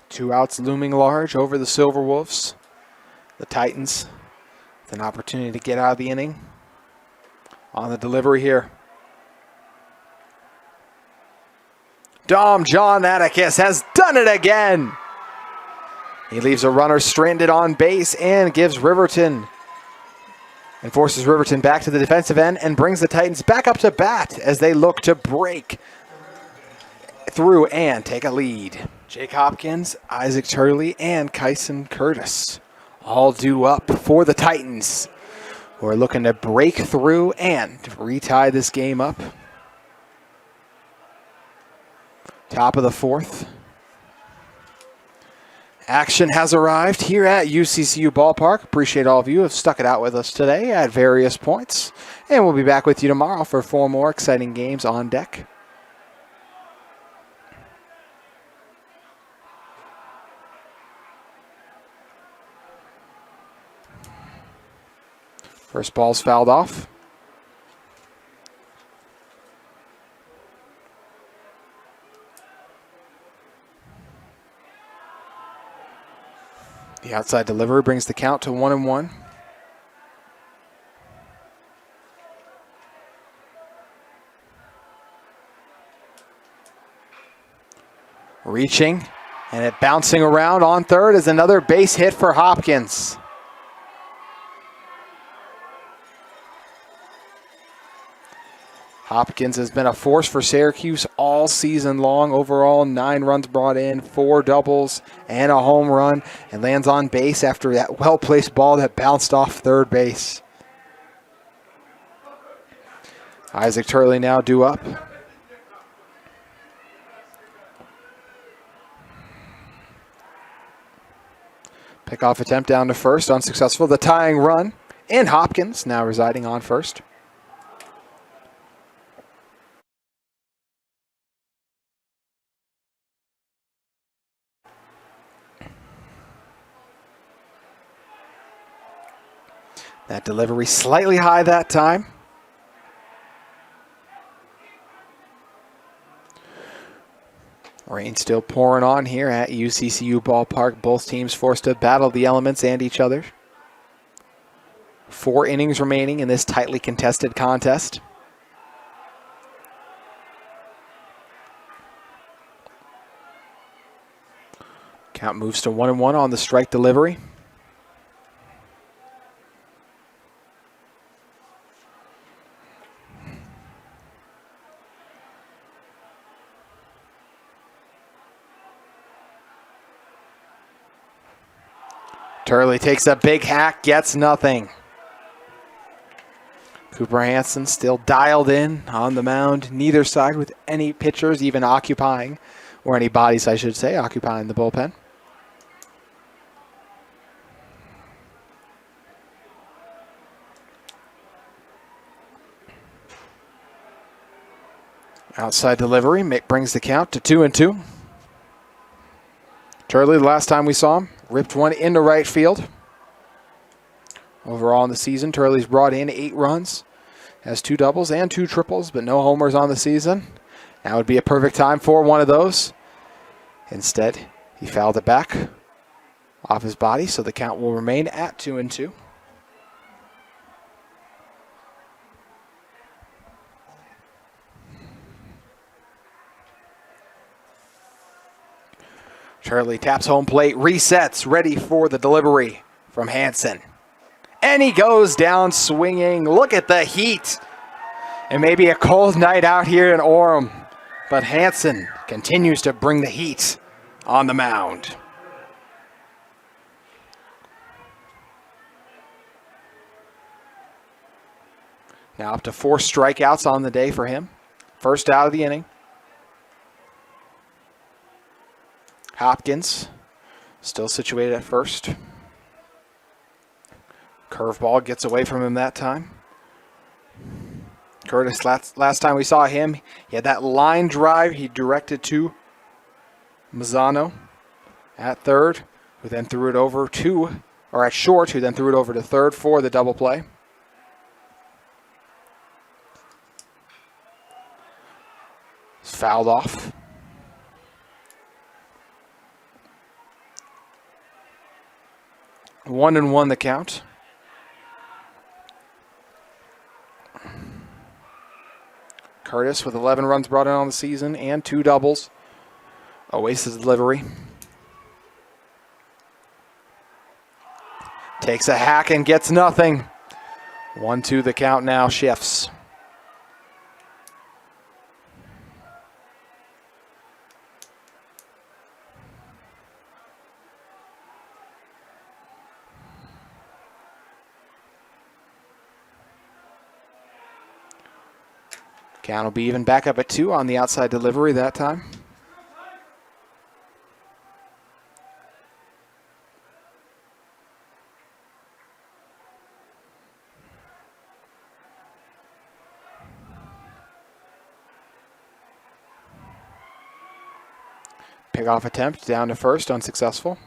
Two outs looming large over the Silverwolves. The Titans with an opportunity to get out of the inning. On the delivery here. John Atticus has done it again. He leaves a runner stranded on base and gives Riverton and forces Riverton back to the defensive end and brings the Titans back up to bat as they look to break through and take a lead. Jake Hopkins, Isaac Turley, and Kyson Curtis all due up for the Titans, who are looking to break through and retie this game up. Top of the 4th. Action has arrived here at UCCU Ballpark. Appreciate all of you who have stuck it out with us today at various points. And we'll be back with you tomorrow for 4 more exciting games on deck. First ball's fouled off. The outside delivery brings the count to 1-1. Reaching, and it bouncing around on third is another base hit for Hopkins. Hopkins has been a force for Syracuse all season long. Overall, 9 runs brought in, 4 doubles, and a home run, and lands on base after that well-placed ball that bounced off third base. Isaac Turley now due up. Pickoff attempt down to first, unsuccessful. The tying run, and Hopkins now residing on first. That delivery slightly high that time. Rain still pouring on here at UCCU Ballpark. Both teams forced to battle the elements and each other. 4 innings remaining in this tightly contested contest. Count moves to 1-1 on the strike delivery. Turley takes a big hack, gets nothing. Cooper Hansen still dialed in on the mound, neither side with any pitchers even occupying, or any bodies, I should say, occupying the bullpen. Outside delivery brings the count to 2-2. Turley, the last time we saw him, ripped one into right field. Overall in the season, Turley's brought in 8 runs, has 2 doubles and 2 triples, but no homers on the season. Now would be a perfect time for one of those. Instead, he fouled it back off his body, so the count will remain at 2-2. Turley taps home plate, resets, ready for the delivery from Hansen. And he goes down swinging. Look at the heat. It may be a cold night out here in Orem, but Hansen continues to bring the heat on the mound. Now up to 4 strikeouts on the day for him. First out of the inning. Hopkins still situated at first. Curveball gets away from him that time. Curtis, last time we saw him, he had that line drive he directed to Mazzano at third, who then threw it over to, or at short, who then threw it over to third for the double play. It's fouled off. One and one the count. Curtis with 11 runs brought in on the season and 2 doubles. Awaits his delivery. Takes a hack and gets nothing. 1-2 the count now shifts. Count will be even back up at 2 on the outside delivery that time. Pickoff attempt down to first, unsuccessful.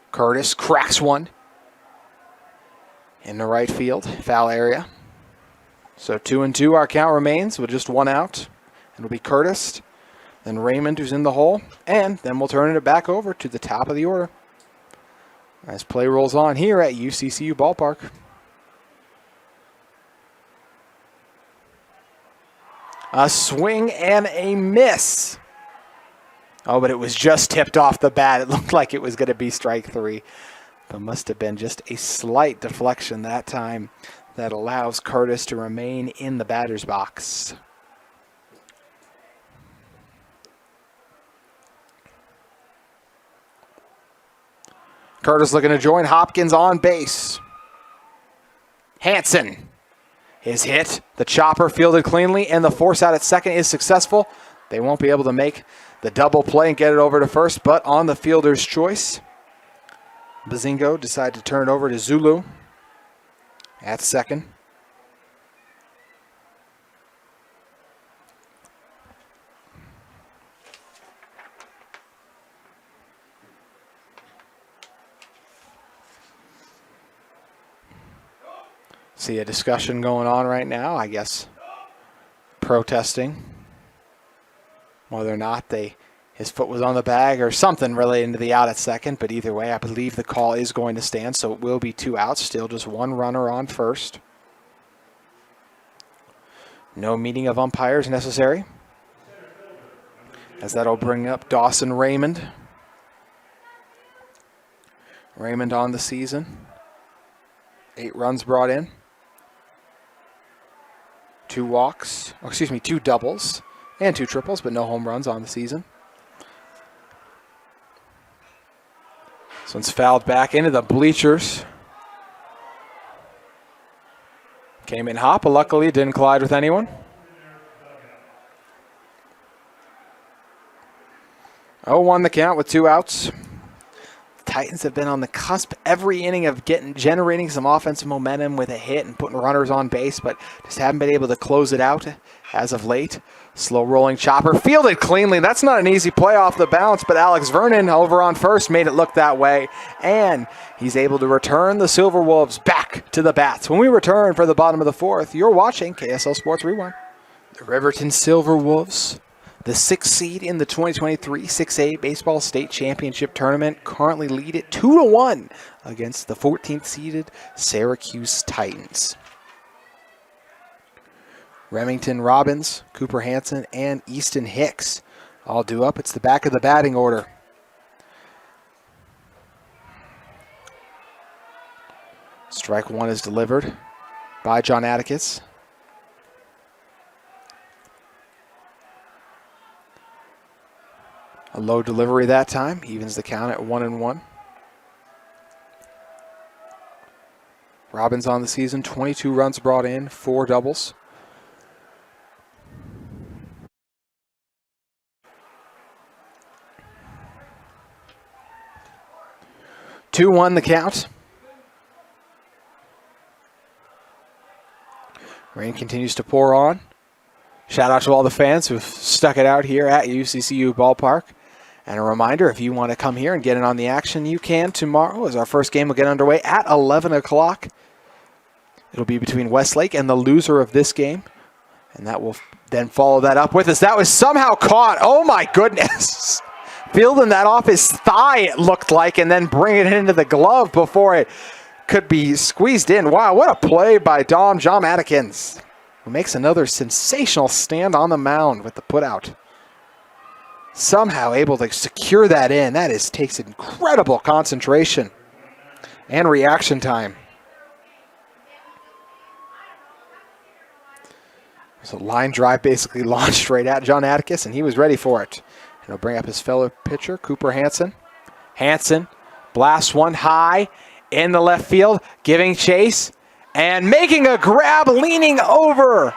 Curtis cracks one in the right field, foul area. So 2-2, our count remains with just 1 out. It'll be Curtis, then Raymond, who's in the hole, and then we'll turn it back over to the top of the order as play rolls on here at UCCU Ballpark. A swing and a miss. Oh, but it was just tipped off the bat. It looked like it was going to be strike 3. But must have been just a slight deflection that time that allows Curtis to remain in the batter's box. Curtis looking to join Hopkins on base. Hanson is hit. The chopper fielded cleanly, and the force out at second is successful. They won't be able to make the double play and get it over to first, but on the fielder's choice, Bazingo decided to turn it over to Zulu at second. See a discussion going on right now, I guess, protesting whether or not his foot was on the bag or something relating to the out at second. But either way, I believe the call is going to stand, so it will be 2 outs. Still just 1 runner on first. No meeting of umpires necessary, as that'll bring up Dawson Raymond. Raymond on the season. 8 runs brought in. 2 walks, 2 doubles and 2 triples, but no home runs on the season. This one's fouled back into the bleachers. Came in hot, but luckily didn't collide with anyone. 0-1 the count with 2 outs. Titans have been on the cusp every inning of generating some offensive momentum with a hit and putting runners on base, but just haven't been able to close it out as of late. Slow rolling chopper fielded cleanly. That's not an easy play off the bounce, but Alex Vernon over on first made it look that way, and he's able to return the Silverwolves back to the bats. When we return for the bottom of the 4th, you're watching KSL Sports Rewind. The Riverton Silverwolves, the 6th seed in the 2023 6A Baseball State Championship Tournament, currently lead it 2-1 against the 14th seeded Syracuse Titans. Remington Robbins, Cooper Hanson, and Easton Hicks all due up. It's the back of the batting order. Strike 1 is delivered by John Atticus. A low delivery that time, evens the count at 1-1. Robbins on the season, 22 runs brought in, 4 doubles. Two 2-1 the count. Rain continues to pour on. Shout out to all the fans who've stuck it out here at UCCU Ballpark. And a reminder, if you want to come here and get in on the action, you can tomorrow, as our first game will get underway at 11 o'clock. It'll be between Westlake and the loser of this game. And that will then follow that up with us. That was somehow caught. Oh, my goodness. Fielding that off his thigh, it looked like, and then bringing it into the glove before it could be squeezed in. Wow, what a play by John Atkins, who makes another sensational stand on the mound with the putout. Somehow able to secure that in. That takes incredible concentration and reaction time. So line drive basically launched right at John Atticus, and he was ready for it. And he'll bring up his fellow pitcher, Cooper Hanson. Hanson blasts one high in the left field, giving chase and making a grab, leaning over.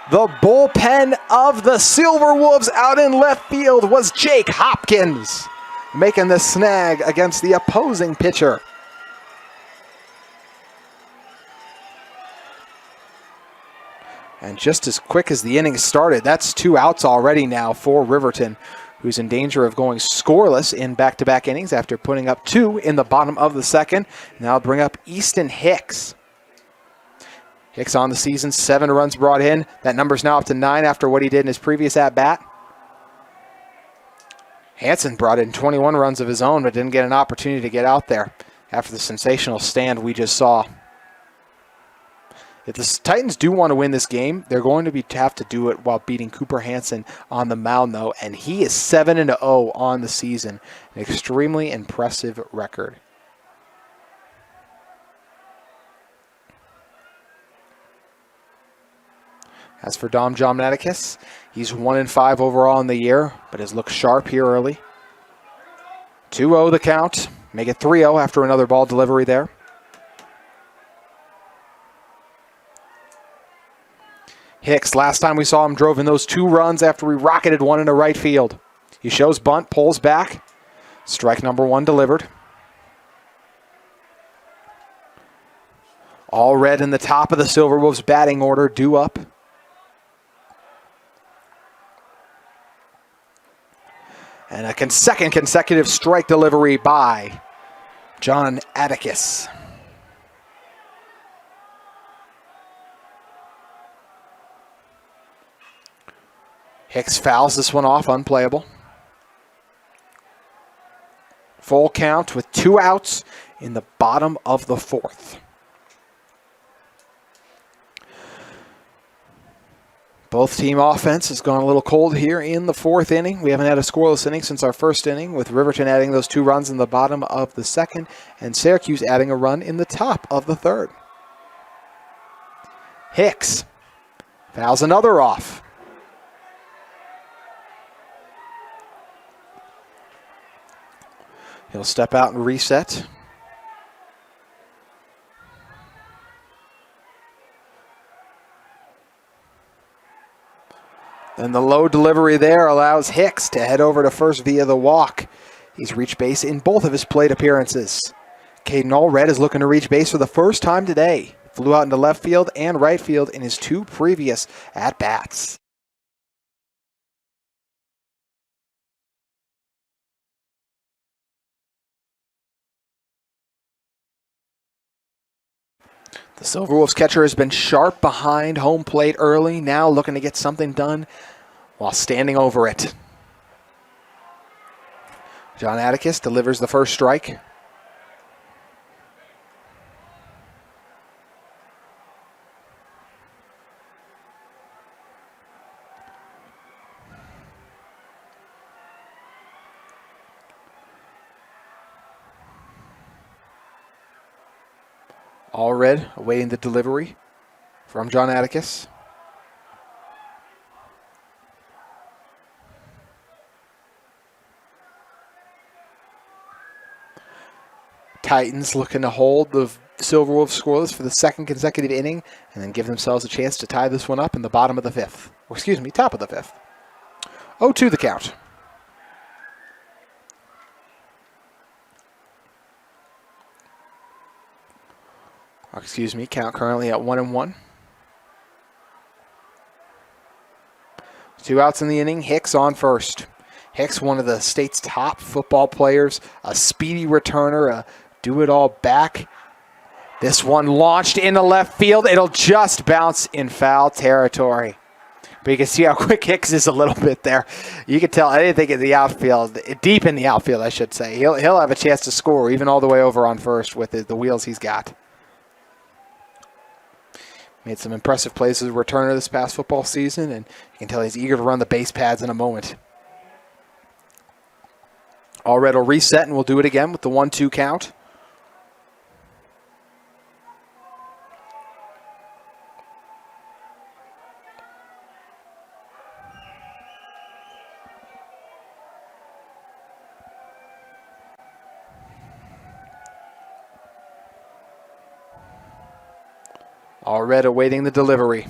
The bullpen of the Silverwolves out in left field was Jake Hopkins, making the snag against the opposing pitcher. And just as quick as the inning started, that's 2 outs already now for Riverton, who's in danger of going scoreless in back-to-back innings after putting up 2 in the bottom of the 2nd. Now I'll bring up Easton Hicks. Hicks on the season, 7 runs brought in. That number's now up to 9 after what he did in his previous at-bat. Hanson brought in 21 runs of his own, but didn't get an opportunity to get out there after the sensational stand we just saw. If the Titans do want to win this game, they're going to have to do it while beating Cooper Hansen on the mound, though, and he is 7-0 on the season, an extremely impressive record. As for Dom Jomnaticus, he's 1-5 overall in the year, but has looked sharp here early. 2-0 the count. Make it 3-0 after another ball delivery there. Hicks, last time we saw him, drove in those 2 runs after we rocketed one into right field. He shows bunt, pulls back. Strike number 1 delivered. All red in the top of the Silverwolves batting order, due up. And a second consecutive strike delivery by John Atticus. Hicks fouls this one off, unplayable. Full count with 2 outs in the bottom of the 4th. Both team offense has gone a little cold here in the 4th inning. We haven't had a scoreless inning since our 1st inning, with Riverton adding those 2 runs in the bottom of the 2nd and Syracuse adding a run in the top of the 3rd. Hicks fouls another off. He'll step out and reset. Then the low delivery there allows Hicks to head over to first via the walk. He's reached base in both of his plate appearances. Caden Allred is looking to reach base for the first time today. Flew out into left field and right field in his 2 previous at-bats. The Silverwolves catcher has been sharp behind home plate early, now looking to get something done while standing over it. John Atticus delivers the first strike. All red, awaiting the delivery from John Atticus. Titans looking to hold the Silverwolves scoreless for the 2nd consecutive inning and then give themselves a chance to tie this one up in the bottom of the 5th. Or excuse me, top of the 5th. 0-2 the count. Excuse me, count currently at 1-1. 2 outs in the inning. Hicks on first. Hicks, one of the state's top football players, a speedy returner, a do-it-all back. This one launched into left field. It'll just bounce in foul territory. But you can see how quick Hicks is a little bit there. You can tell, I didn't think in the outfield, deep in the outfield, I should say. He'll have a chance to score even all the way over on first with the wheels he's got. Made some impressive plays as a returner this past football season, and you can tell he's eager to run the base pads in a moment. Allred will reset, and we'll do it again with the 1-2 count. Allred awaiting the delivery.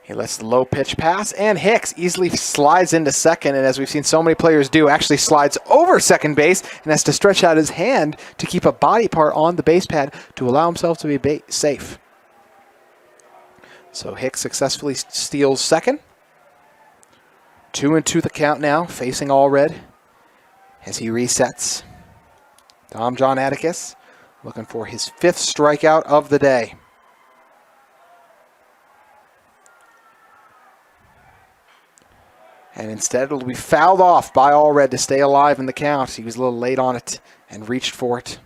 He lets the low pitch pass, and Hicks easily slides into second, and as we've seen so many players do, actually slides over second base and has to stretch out his hand to keep a body part on the base pad to allow himself to be safe. So Hicks successfully steals second. 2-2 the count now, facing Allred as he resets. John Atticus looking for his 5th strikeout of the day. And instead it'll be fouled off by Allred to stay alive in the count. He was a little late on it and reached for it.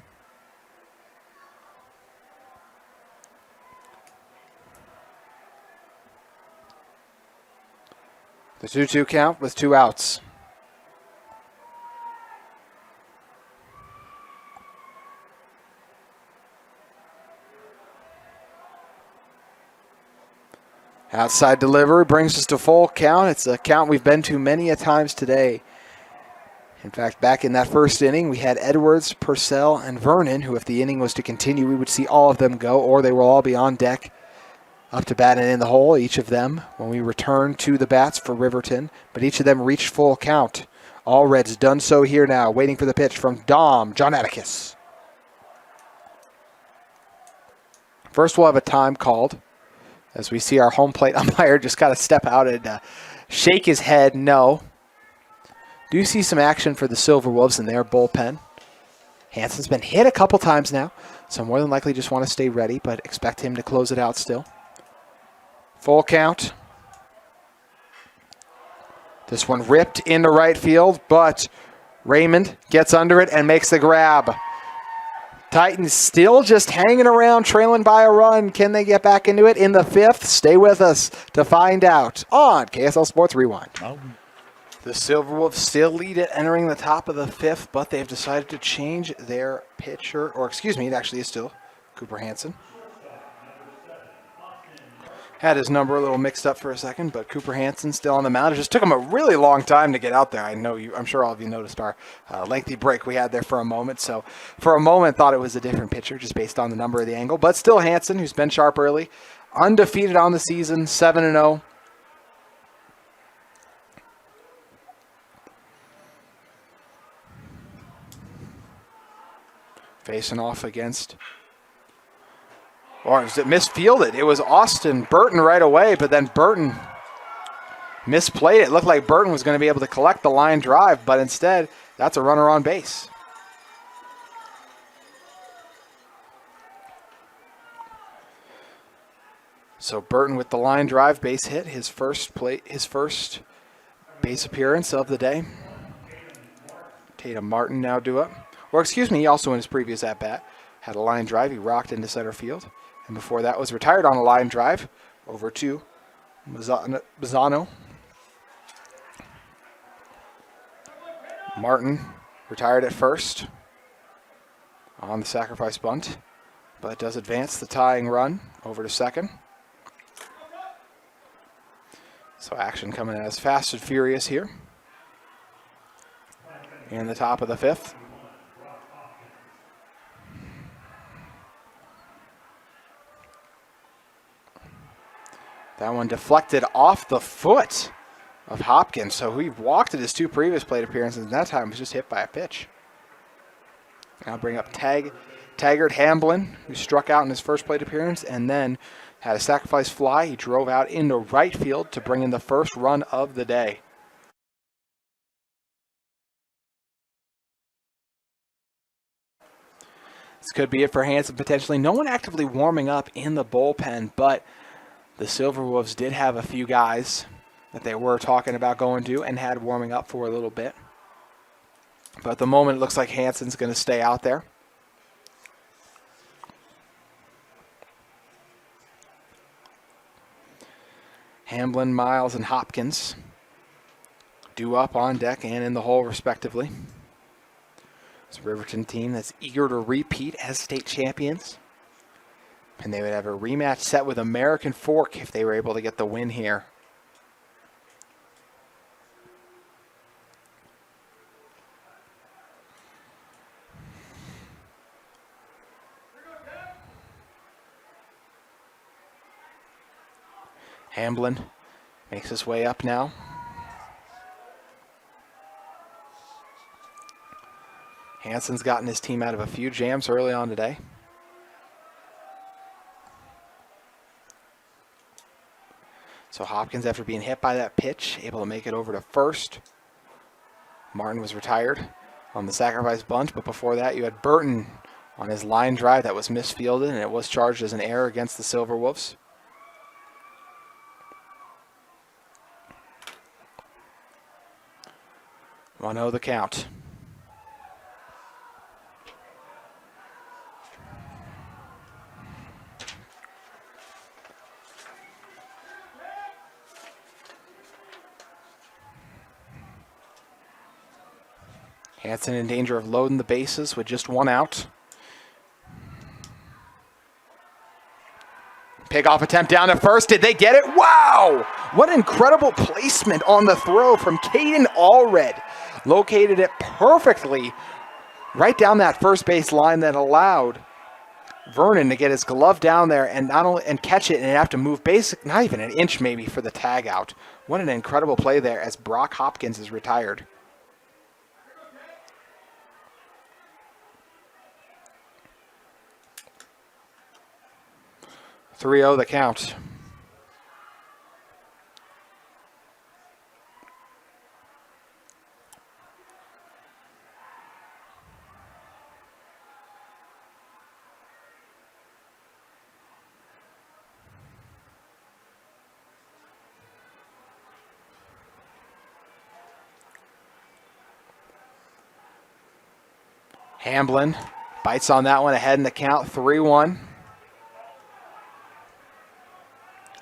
The 2-2 count with 2 outs. Outside delivery brings us to full count. It's a count we've been to many a times today. In fact, back in that first inning, we had Edwards, Purcell, and Vernon, who if the inning was to continue, we would see all of them go, or they will all be on deck up to bat and in the hole, each of them, when we return to the bats for Riverton. But each of them reached full count. All Reds done so here now, waiting for the pitch from John Atticus. First, we'll have a time called, as we see our home plate umpire just got to step out and shake his head no. Do see some action for the Silverwolves in their bullpen. Hansen's been hit a couple times now, so more than likely just want to stay ready, but expect him to close it out still. Full count. This one ripped into right field, but Raymond gets under it and makes the grab. Titans still just hanging around, trailing by a run. Can they get back into it in the 5th? Stay with us to find out on KSL Sports Rewind. Oh. The Silverwolves still lead it entering the top of the 5th, but they've decided to change their pitcher, or excuse me, it actually is still Cooper Hansen. Had his number a little mixed up for a second, but Cooper Hansen still on the mound. It just took him a really long time to get out there. I'm sure all of you noticed our lengthy break we had there for a moment. So for a moment, thought it was a different pitcher just based on the number of the angle. But still Hansen, who's been sharp early, undefeated on the season, 7-0. Facing off against, or was it misfielded? It was Austin Burton right away, but then Burton misplayed it. It looked like Burton was going to be able to collect the line drive, but instead, that's a runner on base. So Burton with the line drive base hit, his first base appearance of the day. Tatum Martin now due up. Or excuse me, he also in his previous at-bat had a line drive. He rocked into center field. And before that was retired on a line drive over to Mazzano. Martin retired at first on the sacrifice bunt, but does advance the tying run over to second. So action coming as fast and furious here in the top of the 5th. That one deflected off the foot of Hopkins. So he walked at his 2 previous plate appearances, and that time was just hit by a pitch. Now bring up Taggart Hamblin, who struck out in his first plate appearance and then had a sacrifice fly. He drove out into right field to bring in the first run of the day. This could be it for Hansen potentially. No one actively warming up in the bullpen, but the Silverwolves did have a few guys that they were talking about going to and had warming up for a little bit. But at the moment, it looks like Hansen's going to stay out there. Hamblin, Miles, and Hopkins due up on deck and in the hole, respectively. It's a Riverton team that's eager to repeat as state champions. And they would have a rematch set with American Fork if they were able to get the win here. Hamblin makes his way up now. Hansen's gotten his team out of a few jams early on today. So Hopkins, after being hit by that pitch, able to make it over to first. Martin was retired on the sacrifice bunt, but before that you had Burton on his line drive that was misfielded, and it was charged as an error against the Silverwolves. 1-0 the count. Hansen in danger of loading the bases with just one out. Pickoff attempt down to first. Did they get it? Wow! What incredible placement on the throw from Caden Allred. Located it perfectly right down that first base line that allowed Vernon to get his glove down there and not only catch it and have to move not even an inch maybe for the tag out. What an incredible play there as Brock Hopkins is retired. .3-0 the count. Hamblin bites on that one ahead in the count, 3-1.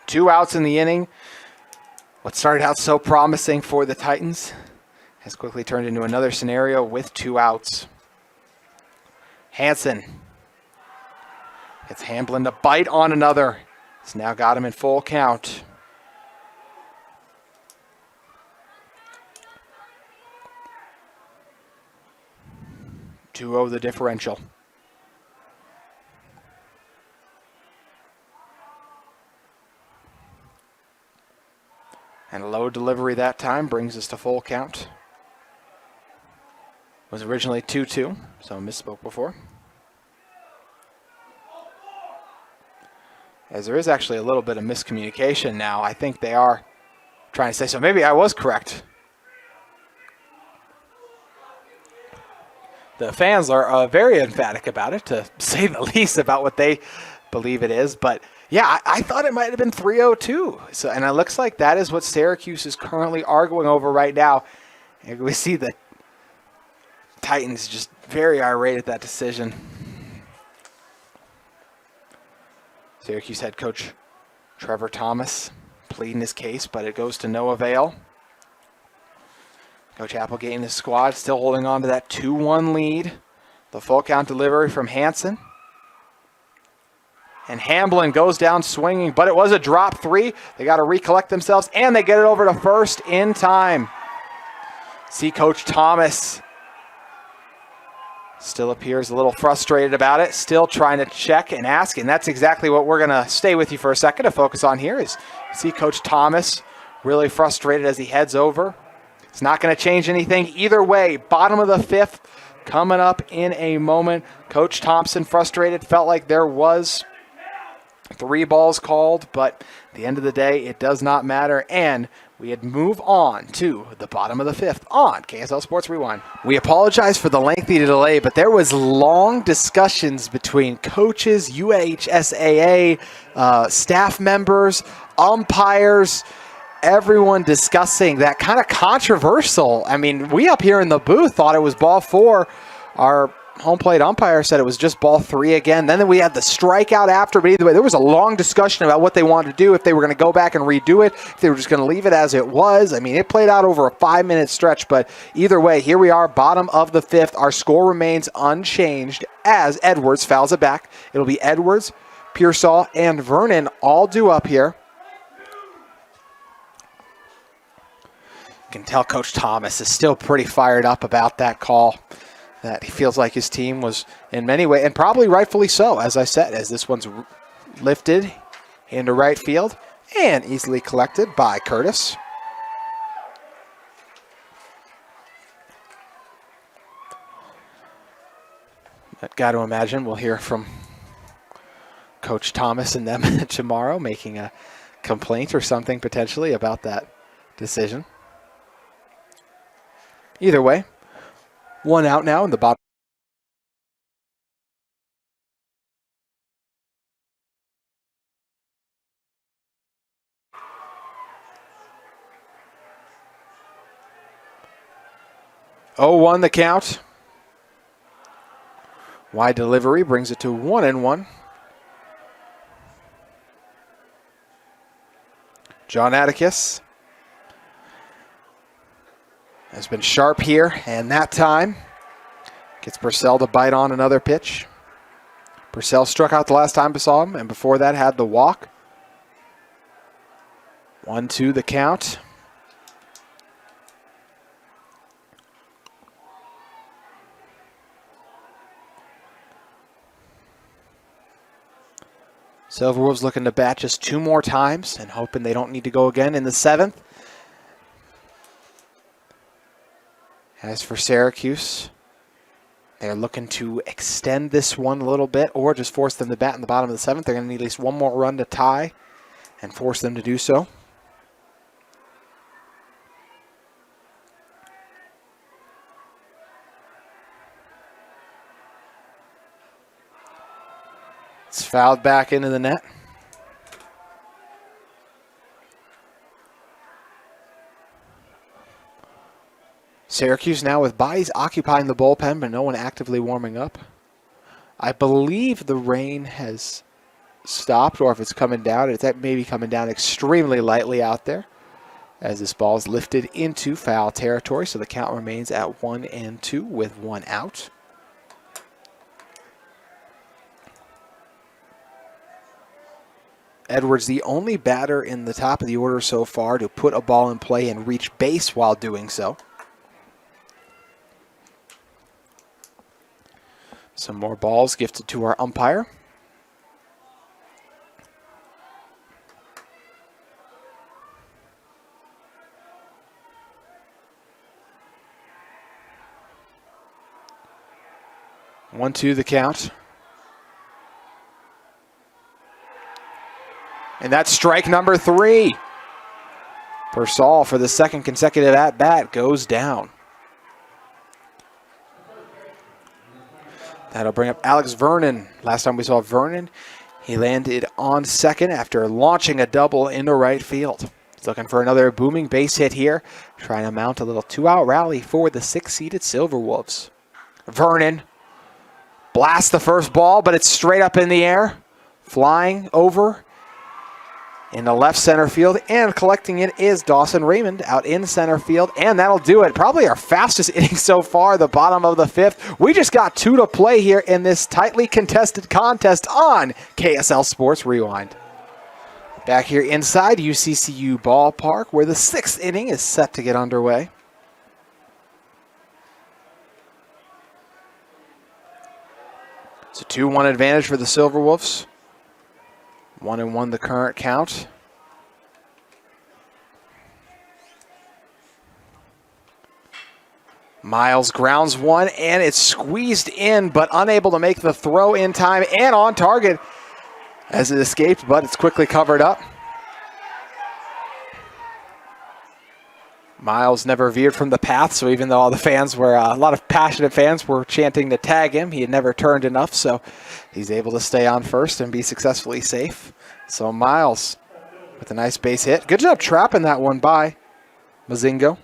2 outs in the inning. What started out so promising for the Titans has quickly turned into another scenario with 2 outs. Hansen gets Hamblin to bite on another. He's now got him in full count. .2-0 the differential. And a low delivery that time brings us to full count. Was originally 2-2, so I misspoke before. As there is actually a little bit of miscommunication now. I think they are trying to say, so maybe I was correct. The fans are very emphatic about it, to say the least, about what they believe it is. But yeah, I thought it might have been 3-0 too. So, and it looks like that is what Syracuse is currently arguing over right now. And we see the Titans just very irate at that decision. Syracuse head coach Trevor Thomas pleading his case, but it goes to no avail. Coach Applegate and his squad still holding on to that 2-1 lead. The full count delivery from Hansen. And Hamblin goes down swinging, but it was a drop 3. They got to recollect themselves, and they get it over to first in time. See Coach Thomas still appears a little frustrated about it, still trying to check and ask, and that's exactly what we're going to stay with you for a second to focus on here is see Coach Thomas really frustrated as he heads over. It's not going to change anything either way. Bottom of the 5th coming up in a moment. Coach Thompson frustrated, felt like there was 3 balls called, but at the end of the day, it does not matter. And we had move on to the bottom of the 5th on KSL Sports Rewind. We apologize for the lengthy delay, but there was long discussions between coaches, UHSAA, staff members, umpires, everyone discussing that kind of controversial. I mean, we up here in the booth thought it was ball 4. Our home plate umpire said it was just ball 3 again. Then we had the strikeout after, but either way, there was a long discussion about what they wanted to do, if they were going to go back and redo it, if they were just going to leave it as it was. I mean, it played out over a 5-minute stretch, but either way, here we are, bottom of the 5th. Our score remains unchanged as Edwards fouls it back. It'll be Edwards, Pearsall, and Vernon all due up here. You can tell Coach Thomas is still pretty fired up about that call, that he feels like his team was in many ways, and probably rightfully so, as I said, as this one's lifted into right field and easily collected by Curtis. I've got to imagine we'll hear from Coach Thomas and them tomorrow, making a complaint or something potentially about that decision. Either way, 1 out now in the bottom. Oh, 1 the count. Wide delivery brings it to 1-1. John Atticus has been sharp here, and that time Gets Purcell to bite on another pitch. Purcell struck out the last time we saw him, and before that had the walk. 1-2 the count. Silverwolves looking to bat just 2 more times and hoping they don't need to go again in the 7th. As for Syracuse, they're looking to extend this one a little bit or just force them to bat in the bottom of the 7th. They're going to need at least one more run to tie and force them to do so. It's fouled back into the net. Syracuse now with bodies occupying the bullpen, but no one actively warming up. I believe the rain has stopped, or if it's coming down, it's maybe coming down extremely lightly out there as this ball is lifted into foul territory, so the count remains at 1-2 with 1 out. Edwards, the only batter in the top of the order so far to put a ball in play and reach base while doing so. Some more balls gifted to our umpire. One, two, the count. And that's strike number 3. Purcell, for the 2nd consecutive at-bat, goes down. That'll bring up Alex Vernon. Last time we saw Vernon, he landed on second after launching a double into right field. He's looking for another booming base hit here, trying to mount a little 2-out rally for the 6th-seeded Silverwolves. Vernon blasts the first ball, but it's straight up in the air, flying over in the left center field, and collecting it is Dawson Raymond out in center field, and that'll do it. Probably our fastest inning so far, the bottom of the 5th. We just got 2 to play here in this tightly contested contest on KSL Sports Rewind. Back here inside UCCU Ballpark, where the 6th inning is set to get underway. It's a 2-1 advantage for the Silverwolves. 1-1 the current count. Miles grounds one, and it's squeezed in, but unable to make the throw in time and on target as it escaped, but it's quickly covered up. Miles never veered from the path, so even though all the fans were, a lot of passionate fans were chanting to tag him, he had never turned enough, so he's able to stay on first and be successfully safe. So Miles with a nice base hit. Good job trapping that one by Mazingo.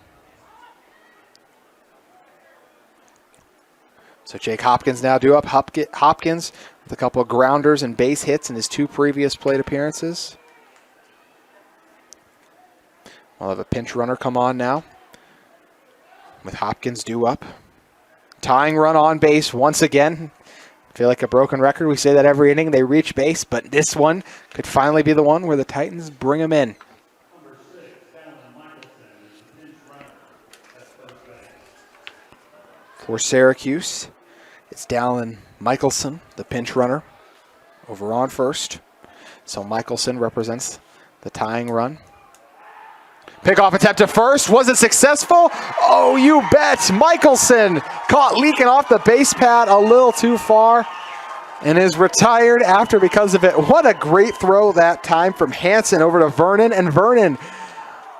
So Jake Hopkins now due up. Hopkins with a couple of grounders and base hits in his 2 previous plate appearances. We'll have a pinch runner come on now with Hopkins due up. Tying run on base once again. I feel like a broken record. We say that every inning they reach base, but this one could finally be the one where the Titans bring him in. For Syracuse, it's Dallin Michelson, the pinch runner, over on first. So Michelson represents the tying run. Pickoff attempt to first. Was it successful? Oh, you bet. Michelson caught leaking off the base pad a little too far and is retired after because of it. What a great throw that time from Hansen over to Vernon. And Vernon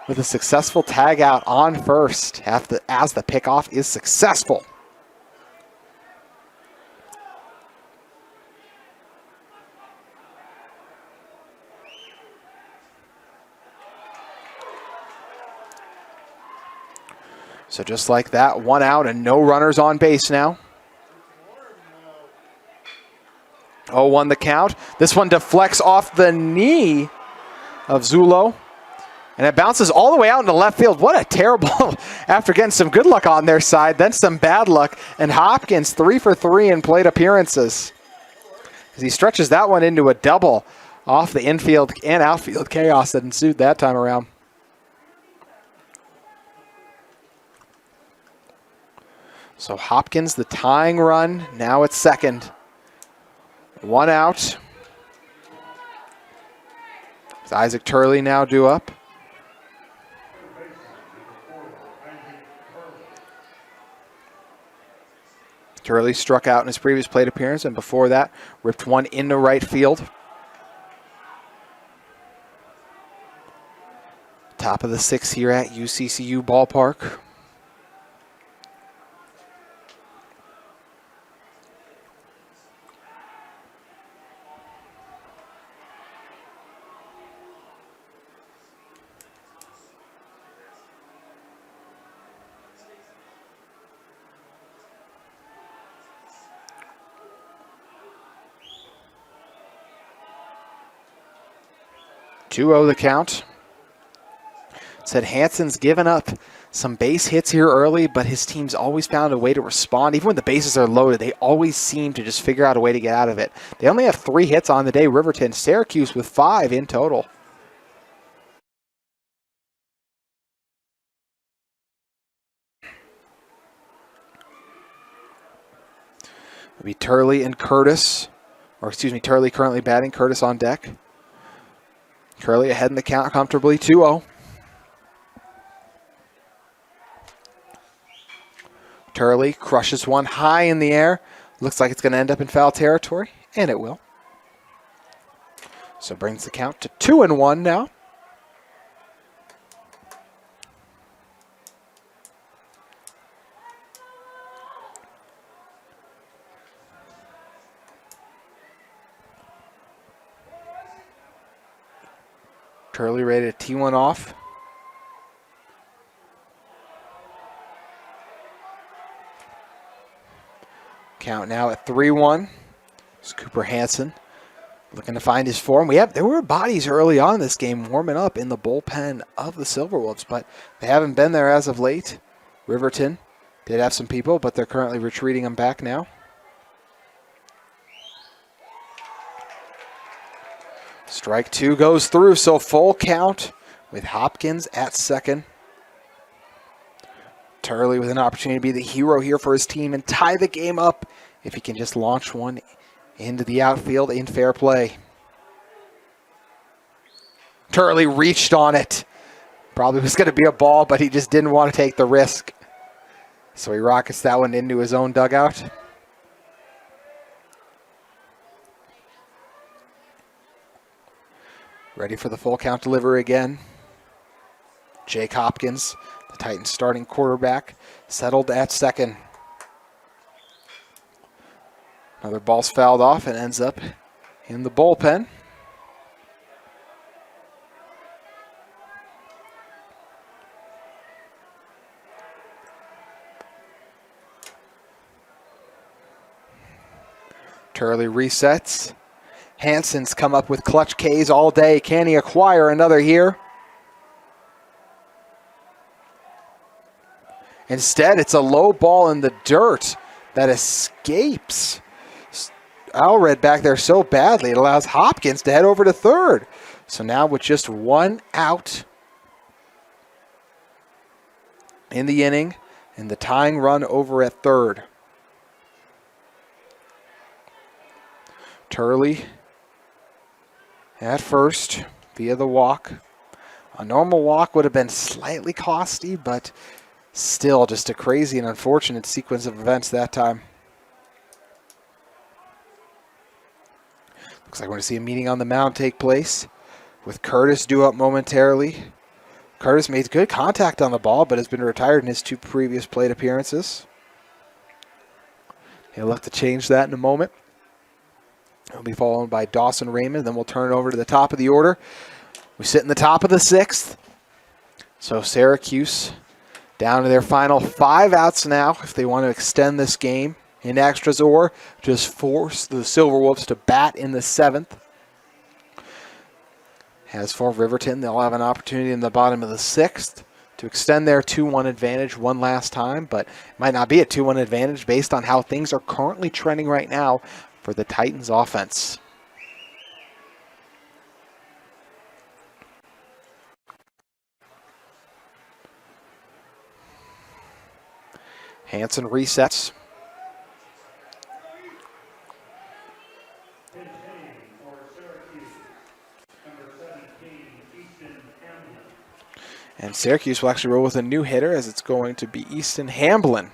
with a successful tag out on first as the pickoff is successful. So just like that, 1 out and no runners on base now. 0-1 the count. This one deflects off the knee of Zulo. And it bounces all the way out into left field. What a terrible, after getting some good luck on their side, then some bad luck. And Hopkins 3 for 3 in plate appearances, as he stretches that one into a double off the infield and outfield chaos that ensued that time around. So Hopkins, the tying run, now at second. 1 out. Is Isaac Turley now due up? Turley struck out in his previous plate appearance, and before that, ripped one into right field. Top of the 6th here at UCCU Ballpark. Two-0 the count. Said Hansen's given up some base hits here early, but his team's always found a way to respond. Even when the bases are loaded, they always seem to just figure out a way to get out of it. They only have 3 hits on the day, Riverton. Syracuse with 5 in total. It'll be Turley and Curtis, or excuse me, Turley currently batting, Curtis on deck. Turley ahead in the count comfortably, 2-0. Turley crushes one high in the air. Looks like it's going to end up in foul territory, and it will. So brings the count to 2-1 now. Turley ready to tee one off. Count now at 3-1. It's Cooper Hansen looking to find his form. There were bodies early on in this game warming up in the bullpen of the Silverwolves, but they haven't been there as of late. Riverton did have some people, but they're currently retreating them back now. Strike 2 goes through, so full count with Hopkins at second. Turley with an opportunity to be the hero here for his team and tie the game up if he can just launch one into the outfield in fair play. Turley reached on it. Probably was going to be a ball, but he just didn't want to take the risk. So he rockets that one into his own dugout. Ready for the full count delivery again. Jake Hopkins, the Titans starting quarterback, settled at second. Another ball's fouled off and ends up in the bullpen. Turley resets. Hansen's come up with clutch Ks all day. Can he acquire another here? Instead, it's a low ball in the dirt that escapes Allred back there so badly. It allows Hopkins to head over to third. So now with just 1 out in the inning and the tying run over at third. Turley at first via the walk. A normal walk would have been slightly costly, but still just a crazy and unfortunate sequence of events that time. Looks like we're going to see a meeting on the mound take place with Curtis due up momentarily. Curtis made good contact on the ball, but has been retired in his 2 previous plate appearances. He'll look to change that in a moment. He'll be followed by Dawson Raymond. Then we'll turn it over to the top of the order. We sit in the top of the 6th. So Syracuse down to their final 5 outs now if they want to extend this game in extras or just force the Silverwolves to bat in the 7th. As for Riverton, they'll have an opportunity in the bottom of the 6th to extend their 2-1 advantage one last time, but it might not be a 2-1 advantage based on how things are currently trending right now for the Titans offense. Hansen resets. And Syracuse will actually roll with a new hitter, as it's going to be Easton Hamblin,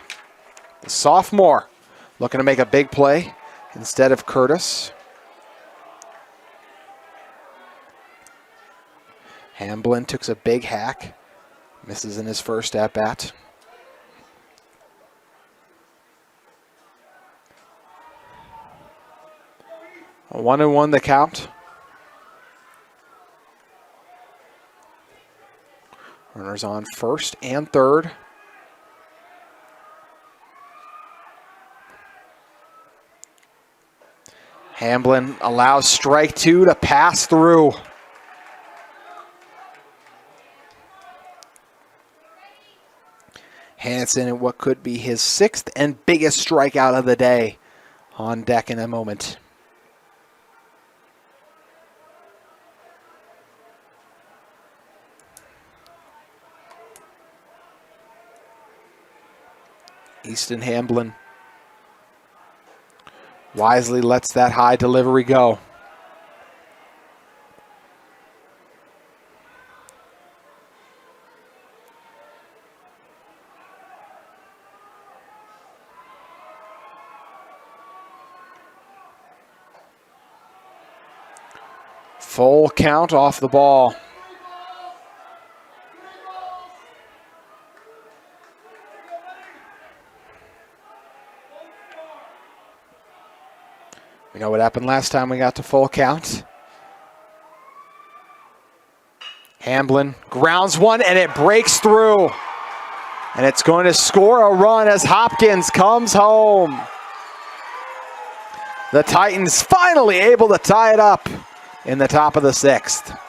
the sophomore, looking to make a big play instead of Curtis. Hamblin took a big hack, misses in his first at-bat. A 1-1 the count. Runners on first and third. Hamblin allows strike 2 to pass through. Hansen in what could be his 6th and biggest strikeout of the day on deck in a moment. Easton Hamblin wisely lets that high delivery go. Full count off the ball. We know what happened last time we got to full count. Hamblin grounds one, and it breaks through. And it's going to score a run as Hopkins comes home. The Titans finally able to tie it up in the top of the 6th.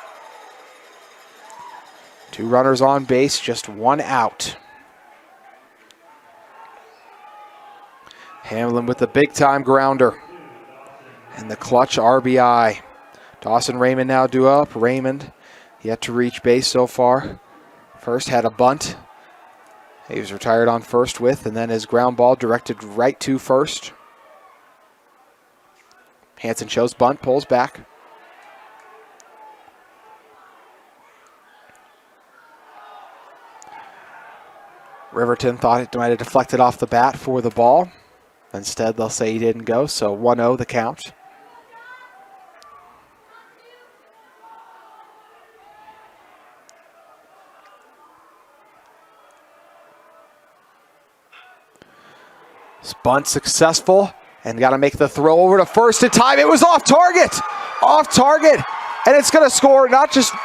2 runners on base, just 1 out. Hamblin with the big-time grounder. And the clutch RBI. Dawson Raymond now due up. Raymond yet to reach base so far. First had a bunt. He was retired on first with, and then his ground ball directed right to first. Hansen shows bunt, pulls back. Riverton thought it might have deflected off the bat for the ball. Instead, they'll say he didn't go, so 1-0 the count. Bunt successful, and got to make the throw over to first in time. It was off target, and it's going to score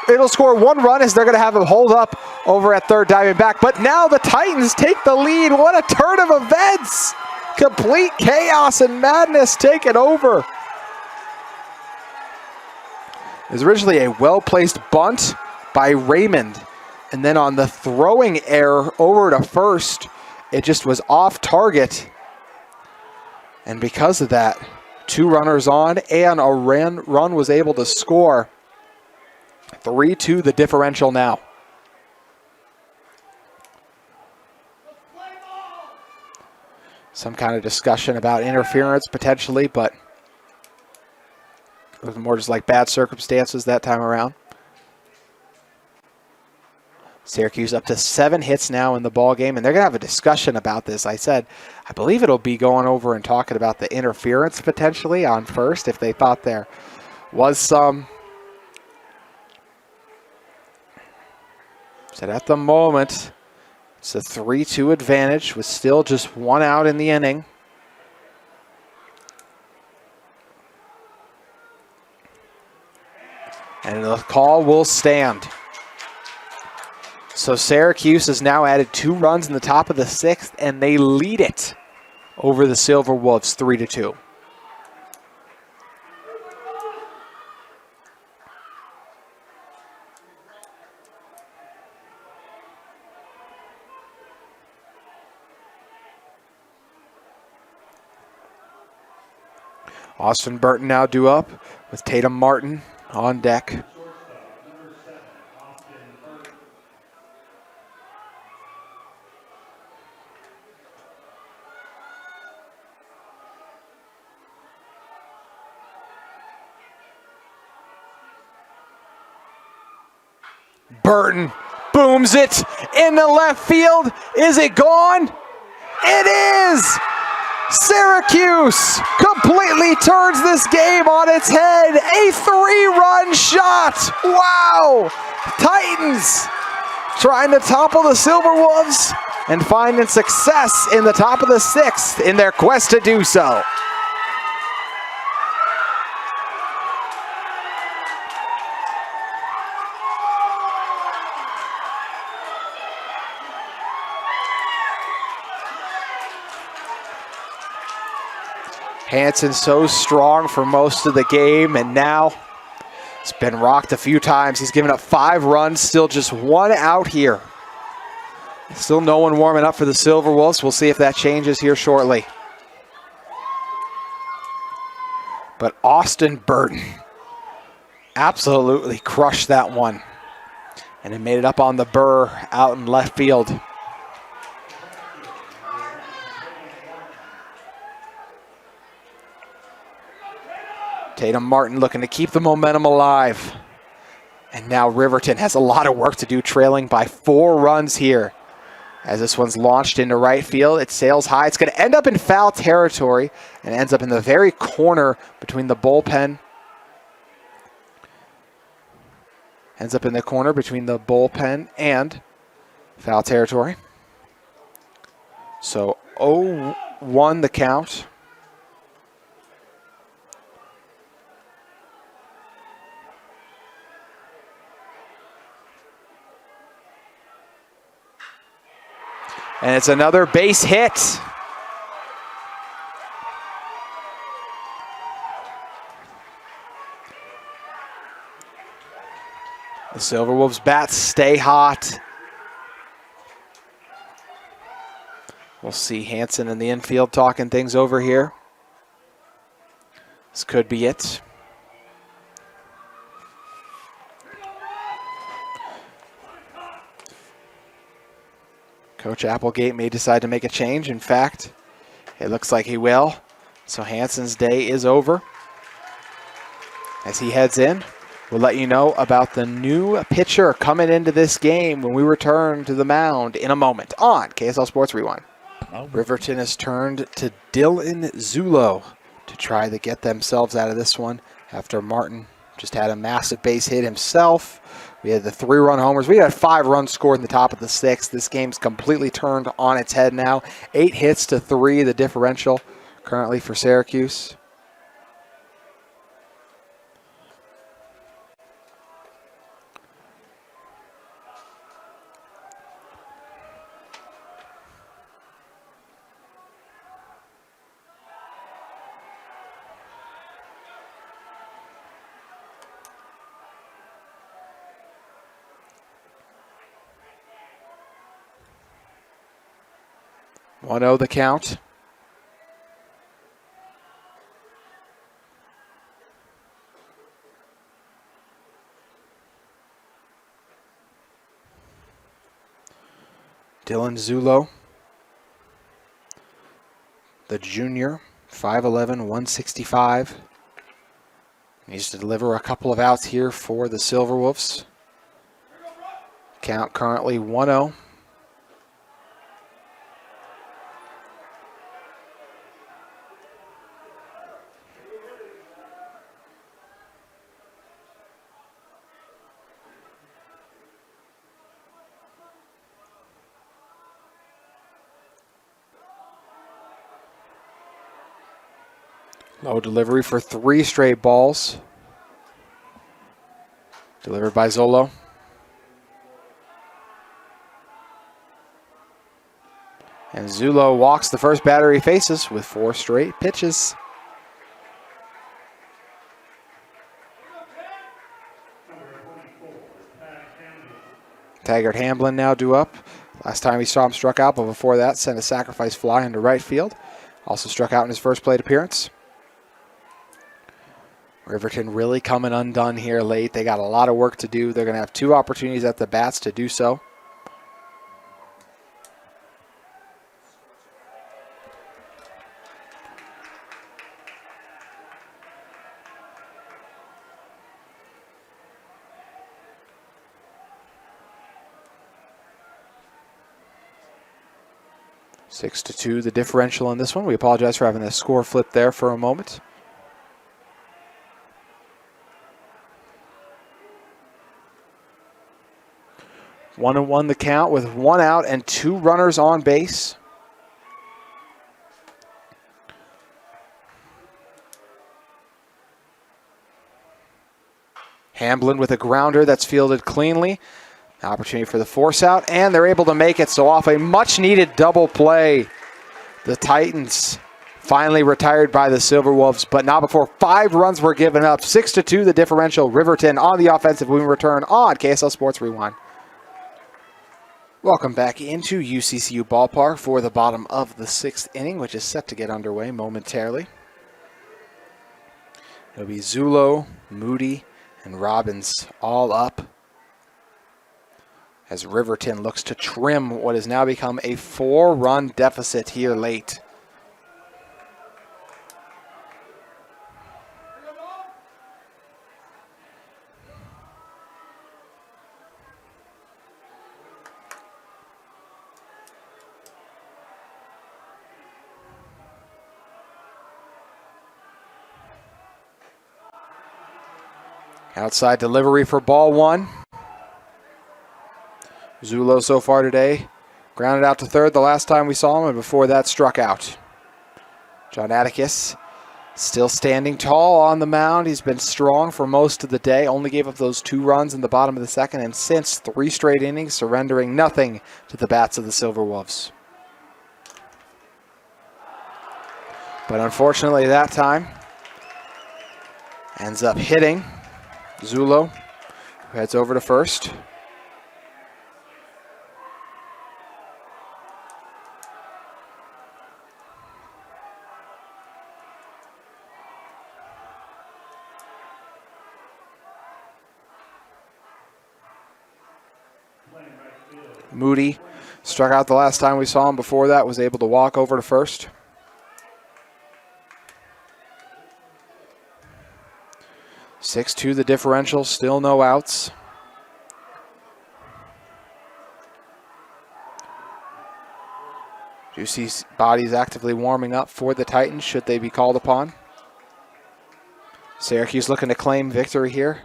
it'll score 1 run as they're going to have a hold up over at third, diving back. But now the Titans take the lead. What a turn of events! Complete chaos and madness taken over. It was originally a well-placed bunt by Raymond, and then on the throwing error over to first, it just was off target. And because of that, 2 runners on, and a run was able to score. 3-2 the differential now. Some kind of discussion about interference potentially, but it was more just like bad circumstances that time around. Syracuse up to 7 hits now in the ball game, and they're going to have a discussion about this. I believe it'll be going over and talking about the interference potentially on first if they thought there was some. So at the moment, it's a 3-2 advantage with still just 1 out in the inning. And the call will stand. So Syracuse has now added 2 runs in the top of the 6th, and they lead it over the Silverwolves 3-2. Austin Burton now due up with Tatum Martin on deck. Burton booms it in the left field. Is it gone? It is! Syracuse completely turns this game on its head. A 3-run shot. Wow! Titans trying to topple the Silverwolves and finding success in the top of the 6th in their quest to do so. Hansen so strong for most of the game, and now it's been rocked a few times. He's given up 5 runs, still just 1 out here. Still no one warming up for the Silverwolves. We'll see if that changes here shortly. But Austin Burton absolutely crushed that one. And it made it up on the burr out in left field. Tatum Martin looking to keep the momentum alive. And now Riverton has a lot of work to do, trailing by 4 runs here. As this one's launched into right field, it sails high. It's going to end up in foul territory and ends up in the very corner between the bullpen. Ends up in the corner between the bullpen and foul territory. So 0-1 the count. And it's another base hit. The Silverwolves bats stay hot. We'll see Hansen in the infield talking things over here. This could be it. Coach Applegate may decide to make a change. In fact, it looks like he will. So Hansen's day is over. As he heads in, we'll let you know about the new pitcher coming into this game when we return to the mound in a moment on KSL Sports Rewind. Riverton has turned to Dylan Zulo to try to get themselves out of this one after Martin just had a massive base hit himself. We had the 3-run homers. We had 5 runs scored in the top of the 6th. This game's completely turned on its head now. 8 hits to 3, the differential currently for Syracuse. One 0 the count. Dylan Zulo, the junior, 5'11", 165. Needs to deliver a couple of outs here for the Silverwolves. Count currently 1-0. Low delivery for 3 straight balls. Delivered by Zolo. And Zulo walks the first batter he faces with 4 straight pitches. Taggart Hamblin now due up. Last time we saw him struck out, but before that sent a sacrifice fly into right field. Also struck out in his first plate appearance. Riverton really coming undone here late. They got a lot of work to do. They're going to have 2 opportunities at the bats to do so. Six to 2, the differential in this one. We apologize for having the score flip there for a moment. One and one the count with 1 out and 2 runners on base. Hamblin with a grounder that's fielded cleanly. Opportunity for the force out, and they're able to make it. So off a much-needed double play, the Titans finally retired by the Silverwolves, but not before 5 runs were given up. 6 to 2, the differential. Riverton on the offensive when we return on KSL Sports Rewind. Welcome back into UCCU Ballpark for the bottom of the 6th inning, which is set to get underway momentarily. It'll be Zulo, Moody, and Robbins all up as Riverton looks to trim what has now become a 4-run deficit here late. Outside delivery for ball 1. Zulo so far today grounded out to third the last time we saw him, and before that struck out. John Atticus still standing tall on the mound. He's been strong for most of the day, only gave up those 2 runs in the bottom of the 2nd, and since 3 straight innings, surrendering nothing to the bats of the Silverwolves. But unfortunately that time, ends up hitting Zulo, who heads over to first. Moody struck out the last time we saw him. Before that, was able to walk over to first. Six two, the differential, still no outs. Juicy's body's actively warming up for the Titans should they be called upon. Syracuse looking to claim victory here.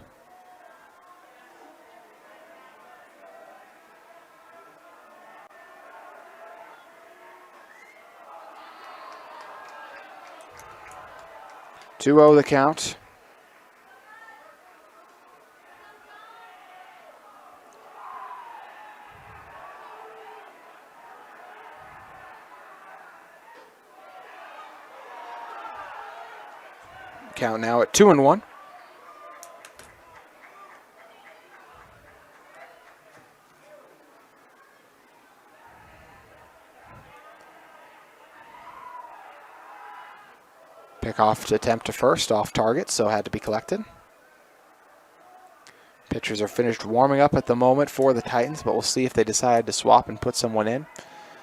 Two-0 the count. Count now at 2-1. Pickoff to attempt to first, off target, so had to be collected. Pitchers are finished warming up at the moment for the Titans, but we'll see if they decide to swap and put someone in.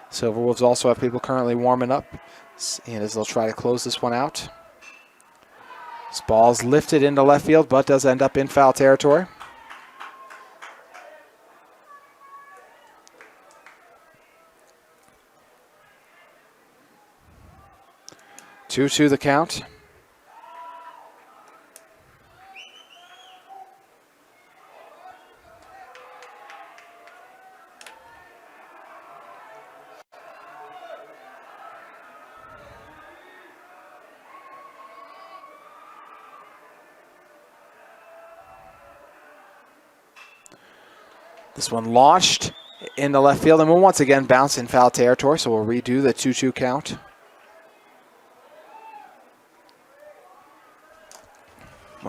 Silverwolves also have people currently warming up, and as they'll try to close this one out. This ball's lifted into left field, but does end up in foul territory. Two the count. This one launched into left field and will once again bounce in foul territory, so we'll redo the 2-2 count.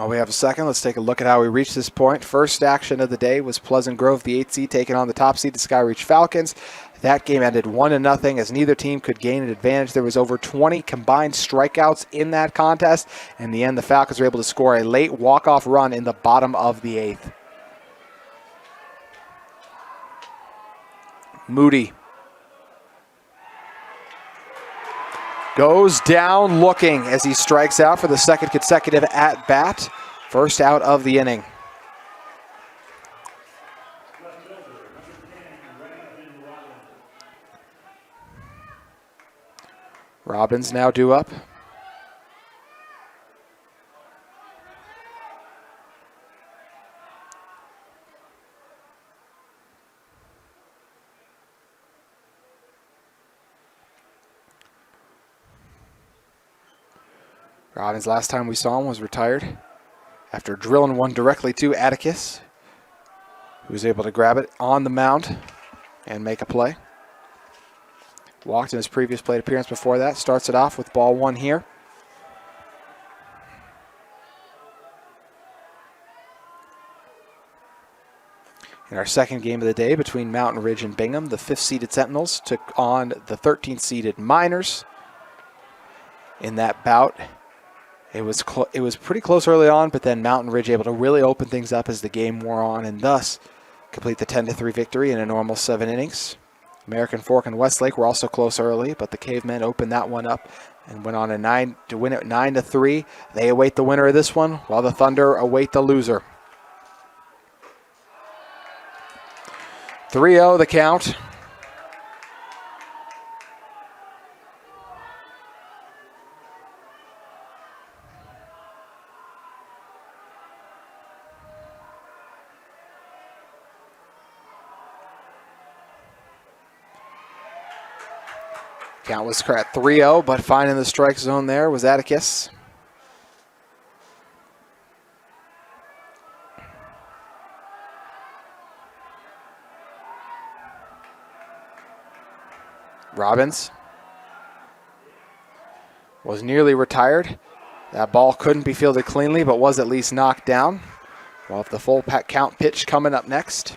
While we have a second, let's take a look at how we reached this point. First action of the day was Pleasant Grove, the 8th seed, taking on the top seed, the Skyreach Falcons. That game ended 1-0 as neither team could gain an advantage. There was over 20 combined strikeouts in that contest. In the end, the Falcons were able to score a late walk-off run in the bottom of the 8th. Moody goes down looking as he strikes out for the second consecutive at-bat. First out of the inning. Robbins now due up. Robbins, last time we saw him, was retired after drilling one directly to Atticus, who was able to grab it on the mound and make a play. Walked in his previous plate appearance before that. Starts it off with ball one here. In our second game of the day between Mountain Ridge and Bingham, the 5th-seeded Sentinels took on the 13th-seeded Miners. In that bout, it was pretty close early on, but then Mountain Ridge able to really open things up as the game wore on and thus complete the 10-3 victory in a normal 7 innings. American Fork and Westlake were also close early, but the Cavemen opened that one up and went on to win it 9-3. They await the winner of this one, while the Thunder await the loser. 3-0 the count. Count was at 3-0, but finding the strike zone there was Atticus. Robbins was nearly retired. That ball couldn't be fielded cleanly, but was at least knocked down. We'll have the full count pitch coming up next.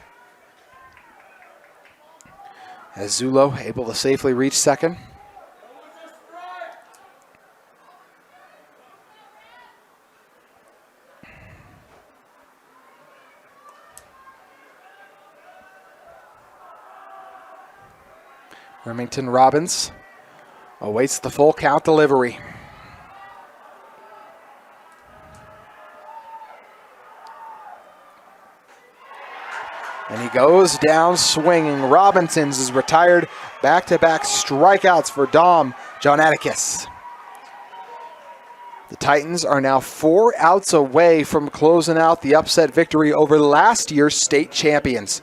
As Zulo able to safely reach second. Remington Robbins awaits the full count delivery. And he goes down swinging. Robinson's is retired. Back-to-back strikeouts for Dom John Atticus. The Titans are now 4 outs away from closing out the upset victory over last year's state champions.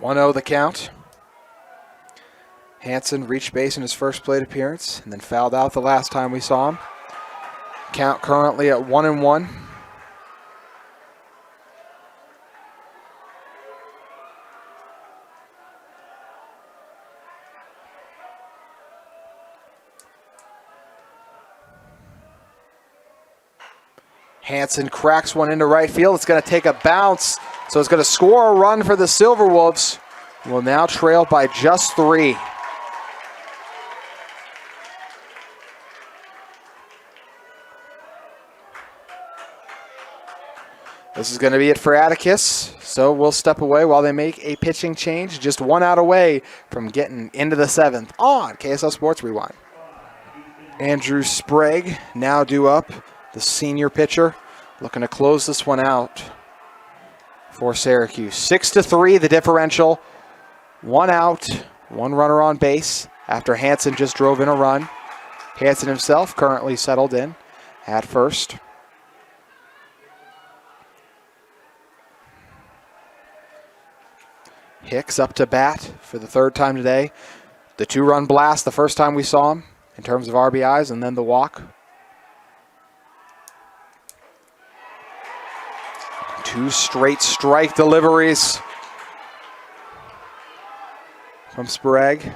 (1-0) the count. Hanson reached base in his first plate appearance and then fouled out the last time we saw him. Count currently at 1-1. Hanson cracks one into right field. It's going to take a bounce. So it's going to score a run for the Silverwolves. Will now trail by just 3. This is going to be it for Atticus. So we'll step away while they make a pitching change. Just 1 out away from getting into the 7th on KSL Sports Rewind. Andrew Sprague now due up, the senior pitcher, looking to close this one out for Syracuse. 6-3 the differential. 1 out, 1 runner on base after Hanson just drove in a run. Hanson himself currently settled in at first. Hicks up to bat for the third time today. The 2-run blast the first time we saw him in terms of RBIs, and then the walk. 2 straight strike deliveries from Sprague.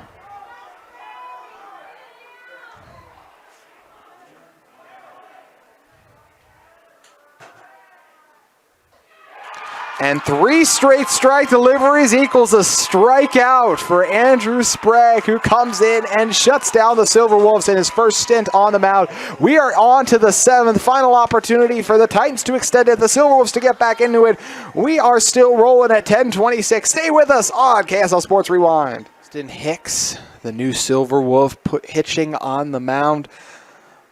And 3 straight strike deliveries equals a strikeout for Andrew Sprague, who comes in and shuts down the Silverwolves in his first stint on the mound. We are on to the 7th, final opportunity for the Titans to extend it, the Silverwolves to get back into it. We are still rolling at 10:26. Stay with us on KSL Sports Rewind. Austin Hicks, the new Silverwolf, hitching on the mound,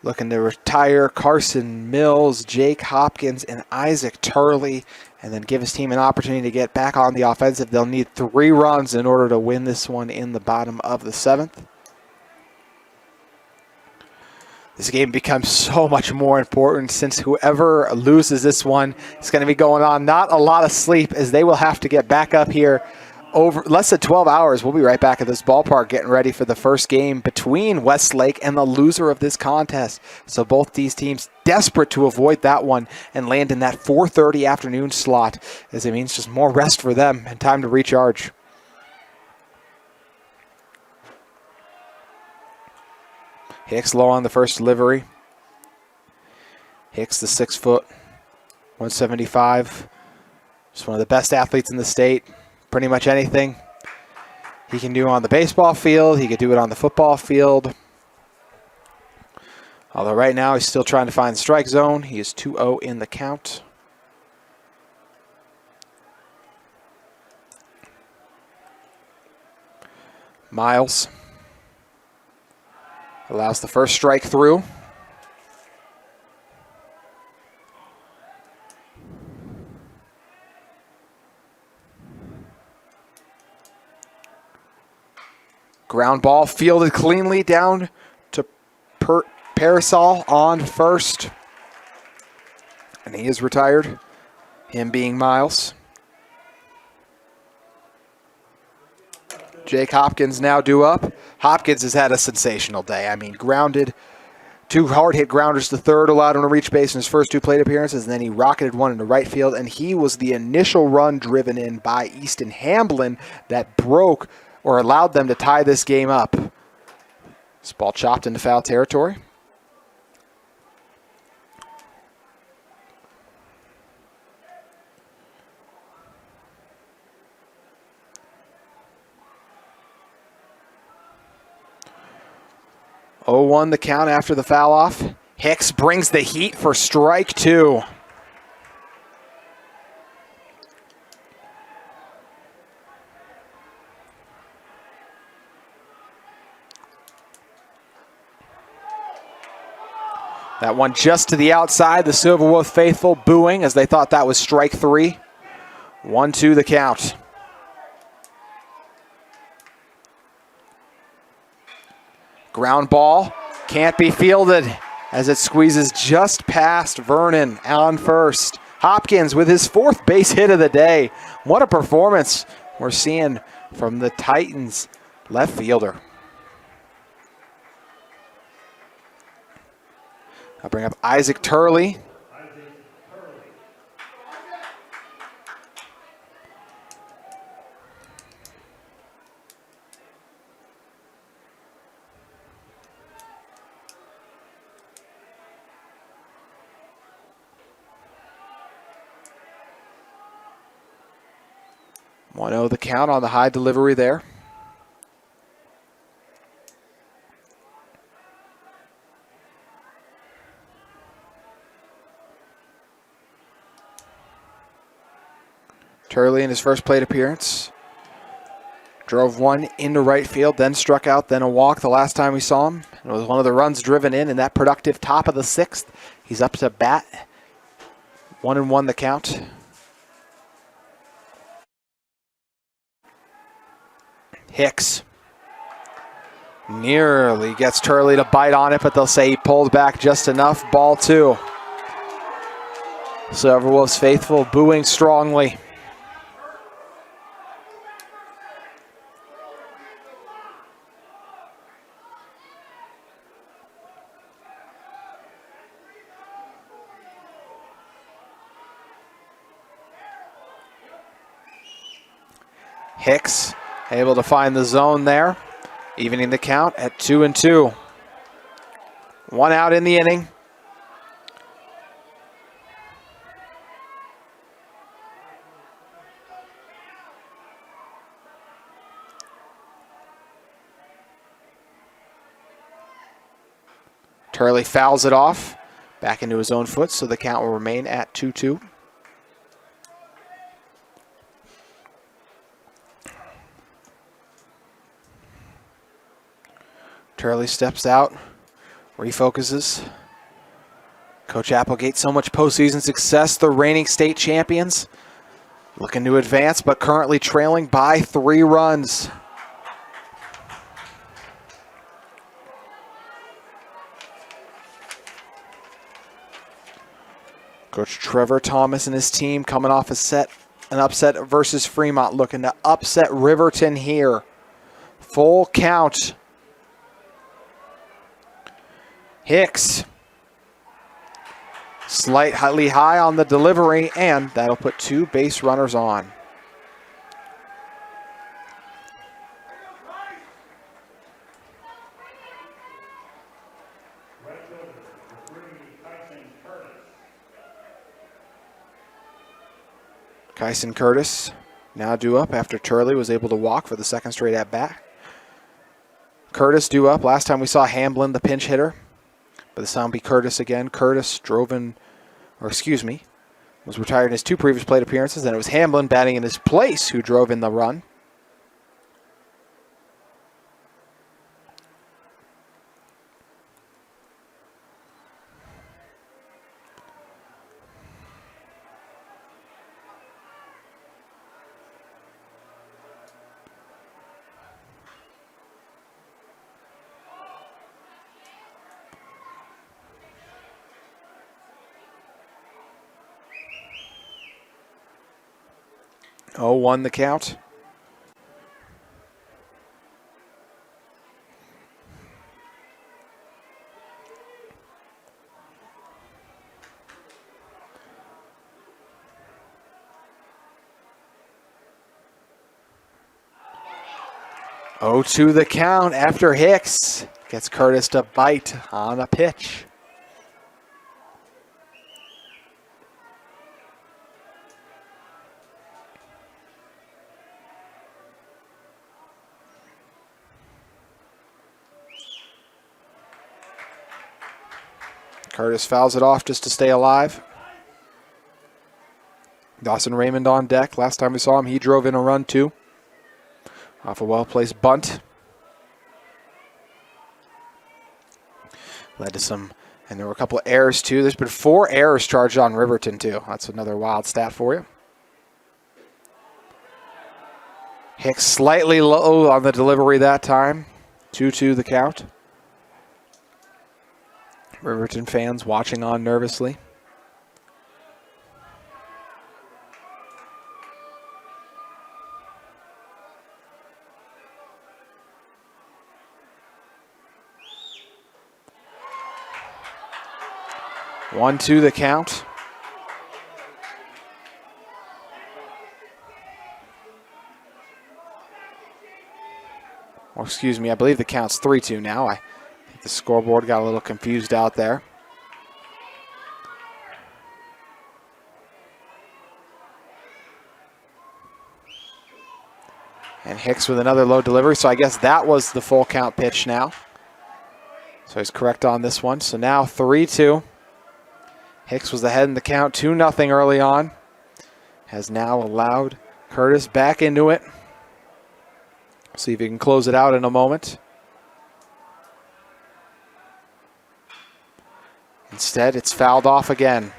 looking to retire Carson Mills, Jake Hopkins, and Isaac Turley, and then give his team an opportunity to get back on the offensive. They'll need 3 runs in order to win this one in the bottom of the 7th. This game becomes so much more important since whoever loses this one is going to be going on not a lot of sleep, as they will have to get back up here over less than 12 hours. We'll be right back at this ballpark getting ready for the first game between Westlake and the loser of this contest. So both these teams desperate to avoid that one and land in that 4:30 afternoon slot, as it means just more rest for them and time to recharge. Hicks low on the first delivery. Hicks, the 6-foot, 175. Just one of the best athletes in the state. Pretty much anything he can do on the baseball field, he could do it on the football field. Although right now he's still trying to find the strike zone. He is 2-0 in the count. Miles allows the first strike through. Ground ball fielded cleanly down to Parasol on first. And he is retired, him being Miles. Jake Hopkins now due up. Hopkins has had a sensational day. I mean, grounded, 2 hard-hit grounders to third, allowed him to reach base in his first 2 plate appearances, and then he rocketed one into right field, and he was the initial run driven in by Easton Hamblin that broke or allowed them to tie this game up. This ball chopped into foul territory. Oh, 0-1 the count after the foul off. Hicks brings the heat for strike 2. That one just to the outside. The Silverwolf faithful booing as they thought that was strike 3. 1-2 the count. Ground ball can't be fielded as it squeezes just past Vernon on first. Hopkins with his 4th base hit of the day. What a performance we're seeing from the Titans left fielder. I'll bring up Isaac Turley. One-0 the count on the high delivery there. Turley in his first plate appearance drove one into right field, then struck out, then a walk the last time we saw him. It was one of the runs driven in that productive top of the 6th. He's up to bat. 1-1 the count. Hicks nearly gets Turley to bite on it, but they'll say he pulled back just enough. Ball 2. Silverwolves faithful booing strongly. Hicks able to find the zone there, evening the count at 2-2. 1 out in the inning. Turley fouls it off, back into his own foot, so the count will remain at 2-2. Turley steps out, refocuses. Coach Applegate, so much postseason success. The reigning state champions looking to advance, but currently trailing by 3 runs. Coach Trevor Thomas and his team coming off an upset versus Fremont, looking to upset Riverton here. Full count. Hicks, slightly high on the delivery, and that'll put 2 base runners on. Kyson Curtis now due up after Turley was able to walk for the 2nd straight at bat. Curtis due up. Last time we saw Hamblin, the pinch hitter. But this time will be Curtis again. Curtis was retired in his 2 previous plate appearances. Then it was Hamblin batting in his place who drove in the run. Oh, 1 the count. Oh, 2 the count after Hicks gets Curtis to bite on a pitch. Curtis fouls it off just to stay alive. Dawson Raymond on deck. Last time we saw him, he drove in a run too. Off a well-placed bunt. Led to some, and there were a couple of errors too. There's been 4 errors charged on Riverton too. That's another wild stat for you. Hicks slightly low on the delivery that time. 2-2 the count. Riverton fans watching on nervously. One, 2 the count. Or excuse me, I believe the count's 3-2 now. I think the scoreboard got a little confused out there. And Hicks with another low delivery, so I guess that was the full count pitch now. So he's correct on this one. So now 3-2. Hicks was ahead in the count, 2-0 early on. Has now allowed Curtis back into it. See if he can close it out in a moment. Instead, it's fouled off again.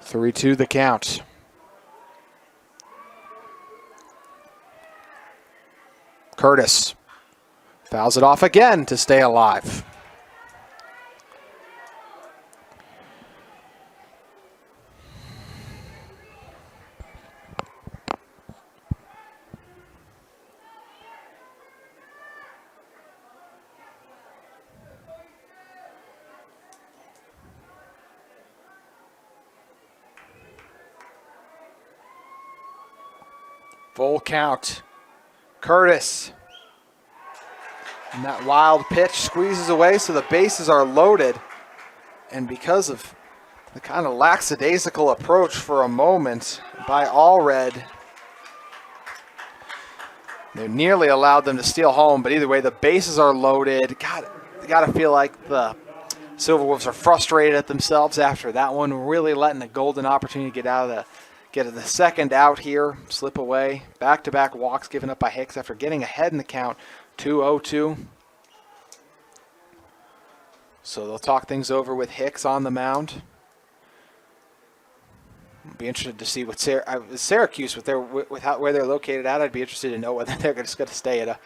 Three-two the count. Curtis fouls it off again to stay alive. Full count. Curtis. And that wild pitch squeezes away, so the bases are loaded. And because of the kind of lackadaisical approach for a moment by Allred, they nearly allowed them to steal home, but either way, the bases are loaded. God, you got to feel like the Silverwolves are frustrated at themselves after that one, really letting a golden opportunity to get the second out here, slip away. Back-to-back walks given up by Hicks after getting ahead in the count, 2-0-2. So they'll talk things over with Hicks on the mound. I'll be interested to see what Syracuse, where they're located at. I'd be interested to know whether they're just going to stay at a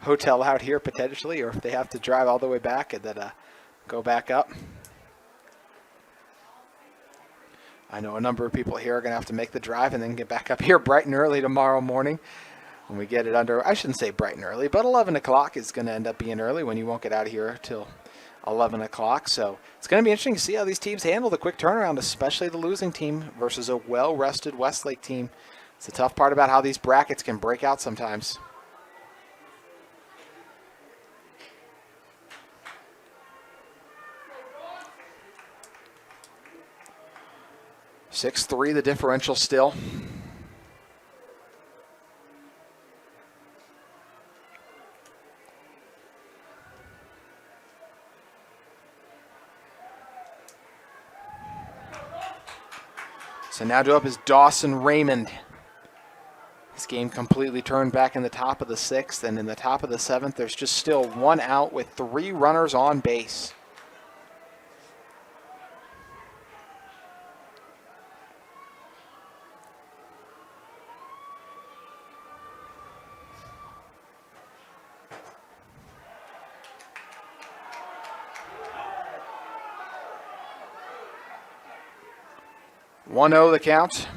hotel out here potentially, or if they have to drive all the way back and then go back up. I know a number of people here are going to have to make the drive and then get back up here bright and early tomorrow morning when we get it under, I shouldn't say bright and early, but 11 o'clock is going to end up being early when you won't get out of here till 11 o'clock. So it's going to be interesting to see how these teams handle the quick turnaround, especially the losing team versus a well-rested Westlake team. It's the tough part about how these brackets can break out sometimes. (6-3) the differential still. So now due up is Dawson Raymond. This game completely turned back in the top of the 6th, and in the top of the 7th, there's just still one out with 3 runners on base. One 0 the count.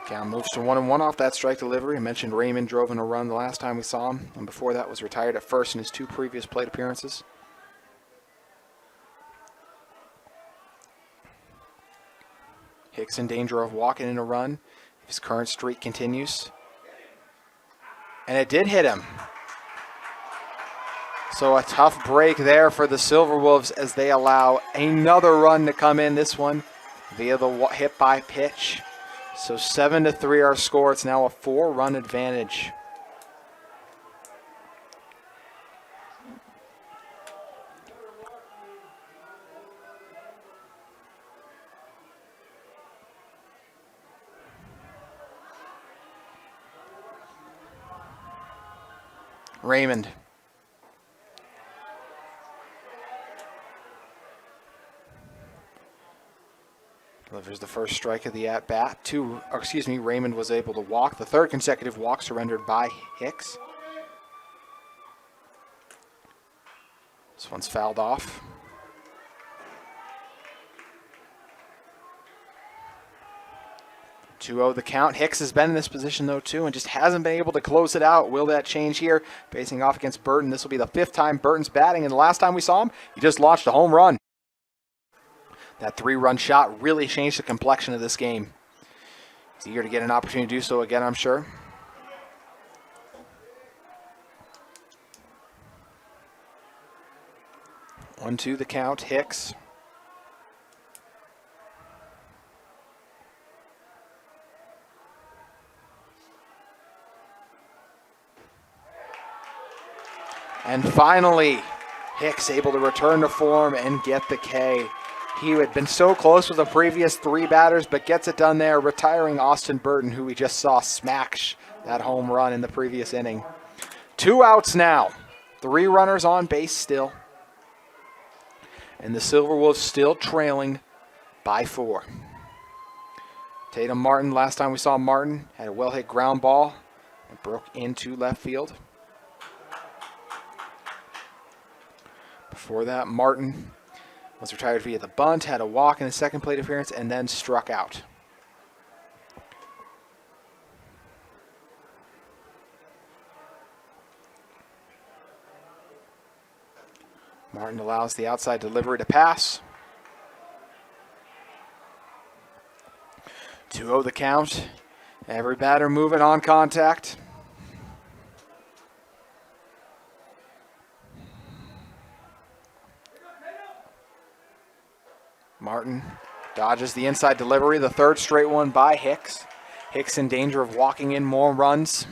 Count moves to 1-1 off that strike delivery. I mentioned Raymond drove in a run the last time we saw him, and before that was retired at first in his 2 previous plate appearances. Hicks in danger of walking in a run if his current streak continues. And it did hit him. So a tough break there for the Silverwolves as they allow another run to come in, this one via the hit by pitch. So 7-3 our score. It's now a 4-run advantage. Raymond. Delivers the first strike of the at-bat. Raymond was able to walk. The 3rd consecutive walk surrendered by Hicks. This one's fouled off. (2-0) the count. Hicks has been in this position, though, too, and just hasn't been able to close it out. Will that change here? Facing off against Burton. This will be the 5th time Burton's batting, and the last time we saw him, he just launched a home run. That 3-run shot really changed the complexion of this game. He's eager to get an opportunity to do so again, I'm sure. One, 2 the count. Hicks. And finally, Hicks able to return to form and get the K. He had been so close with the previous 3 batters, but gets it done there, retiring Austin Burton, who we just saw smash that home run in the previous inning. 2 outs now. 3 runners on base still. And the Silverwolves still trailing by 4. Tatum Martin, last time we saw Martin, had a well-hit ground ball and broke into left field. Before that, Martin was retired via the bunt, had a walk in his 2nd plate appearance, and then struck out. Martin allows the outside delivery to pass. 2-0 the count. Every batter moving on contact. Martin dodges the inside delivery, the third straight one by Hicks. Hicks in danger of walking in more runs.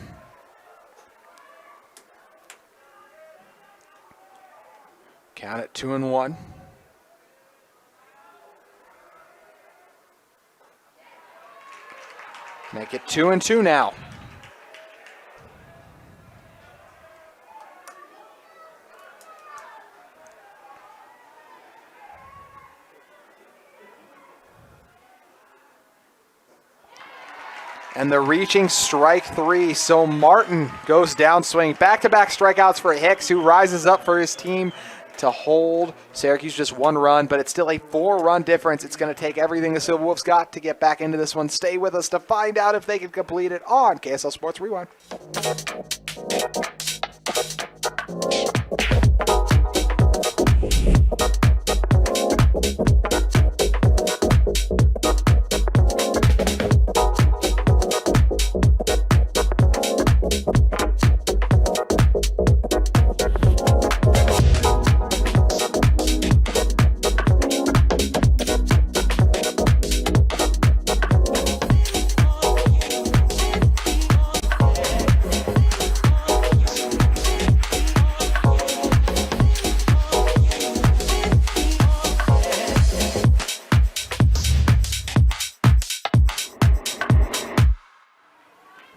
Count it 2-1. Make it 2-2 now. And the reaching strike 3. So Martin goes downswing. Back-to-back strikeouts for Hicks, who rises up for his team to hold Syracuse just 1 run, but it's still a 4-run difference. It's going to take everything the Silverwolves got to get back into this one. Stay with us to find out if they can complete it on KSL Sports Rewind.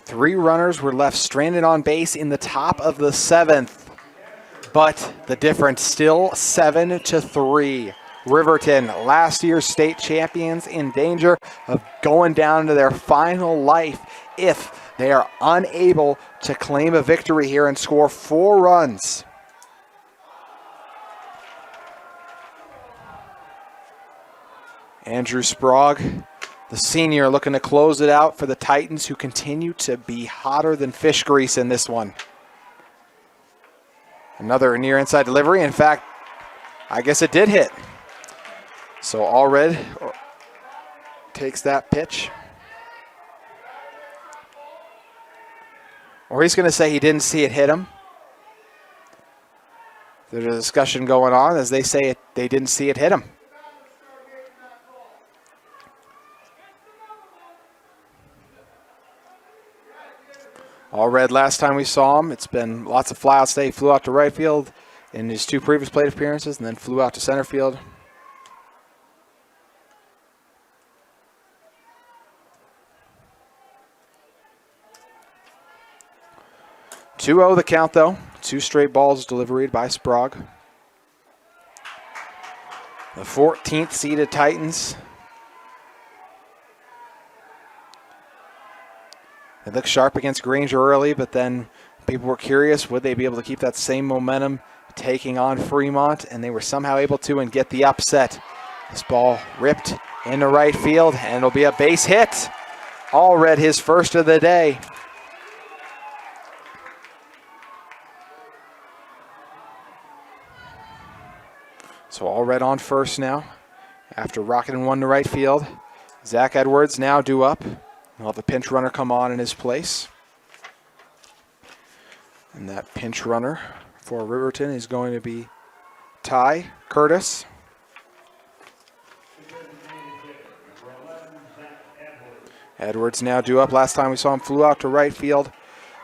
3 runners were left stranded on base in the top of the 7th. But the difference still 7-3. Riverton, last year's state champions, in danger of going down to their final life if they are unable to claim a victory here and score 4 runs. Andrew Sprague, the senior, looking to close it out for the Titans, who continue to be hotter than fish grease in this one. Another near inside delivery. In fact, I guess it did hit. So Allred takes that pitch. Or he's going to say he didn't see it hit him. There's a discussion going on as they say they didn't see it hit him. Allred, last time we saw him, it's been lots of flyouts today. He flew out to right field in his 2 previous plate appearances and then flew out to center field. "2-0 the count, though. 2 straight balls deliveried by Sprague. The 14th seeded Titans. They looked sharp against Granger early, but then people were curious, would they be able to keep that same momentum taking on Fremont? And they were somehow able to and get the upset. This ball ripped into right field, and it'll be a base hit. Allred, his first of the day. So Allred on first now after rocketing one to right field. Zach Edwards now due up. We'll have a pinch runner come on in his place. And that pinch runner for Riverton is going to be Ty Curtis. Edwards now due up. Last time we saw him flew out to right field.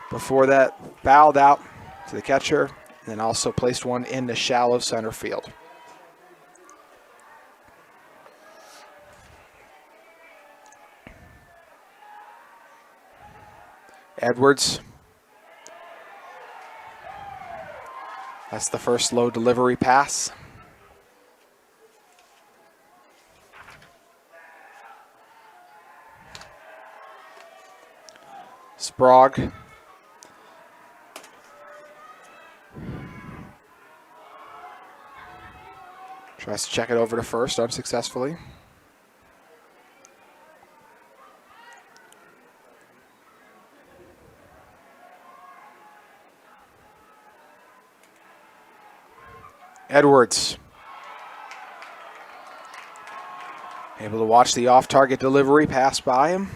Before that, fouled out to the catcher, and then also placed one in the shallow center field. Edwards. That's the first low delivery pass. Sprague. Tries to check it over to first unsuccessfully. Edwards. Able to watch the off-target delivery pass by him.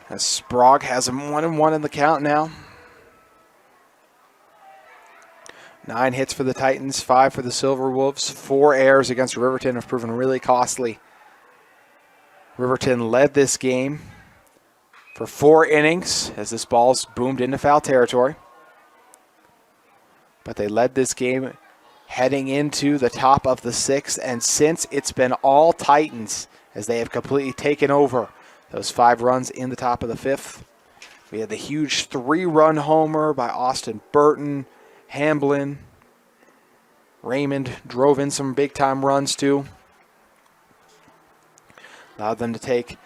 As Sprague has him 1-1 in the count now. 9 hits for the Titans, 5 for the Silverwolves. 4 errors against Riverton have proven really costly. Riverton led this game for 4 innings as this ball's boomed into foul territory. But they led this game heading into the top of the 6th, and since it's been all Titans as they have completely taken over those 5 runs in the top of the 5th. We had the huge 3-run homer by Austin Burton. Hamblin, Raymond drove in some big-time runs too. Allowed them to take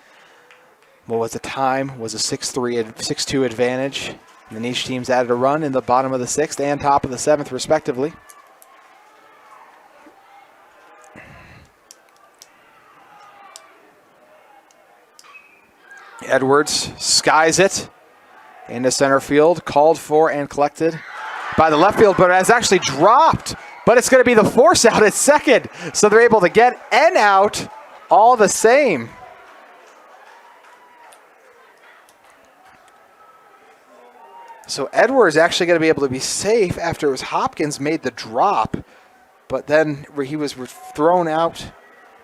what was the time was a 6-2 advantage. And then each team's added a run in the bottom of the 6th and top of the 7th respectively. Edwards skies it into center field, called for and collected by the left field, but it has actually dropped. But it's going to be the force out at second, so they're able to get an out all the same. So Edwards actually going to be able to be safe after it was Hopkins made the drop, but then he was thrown out.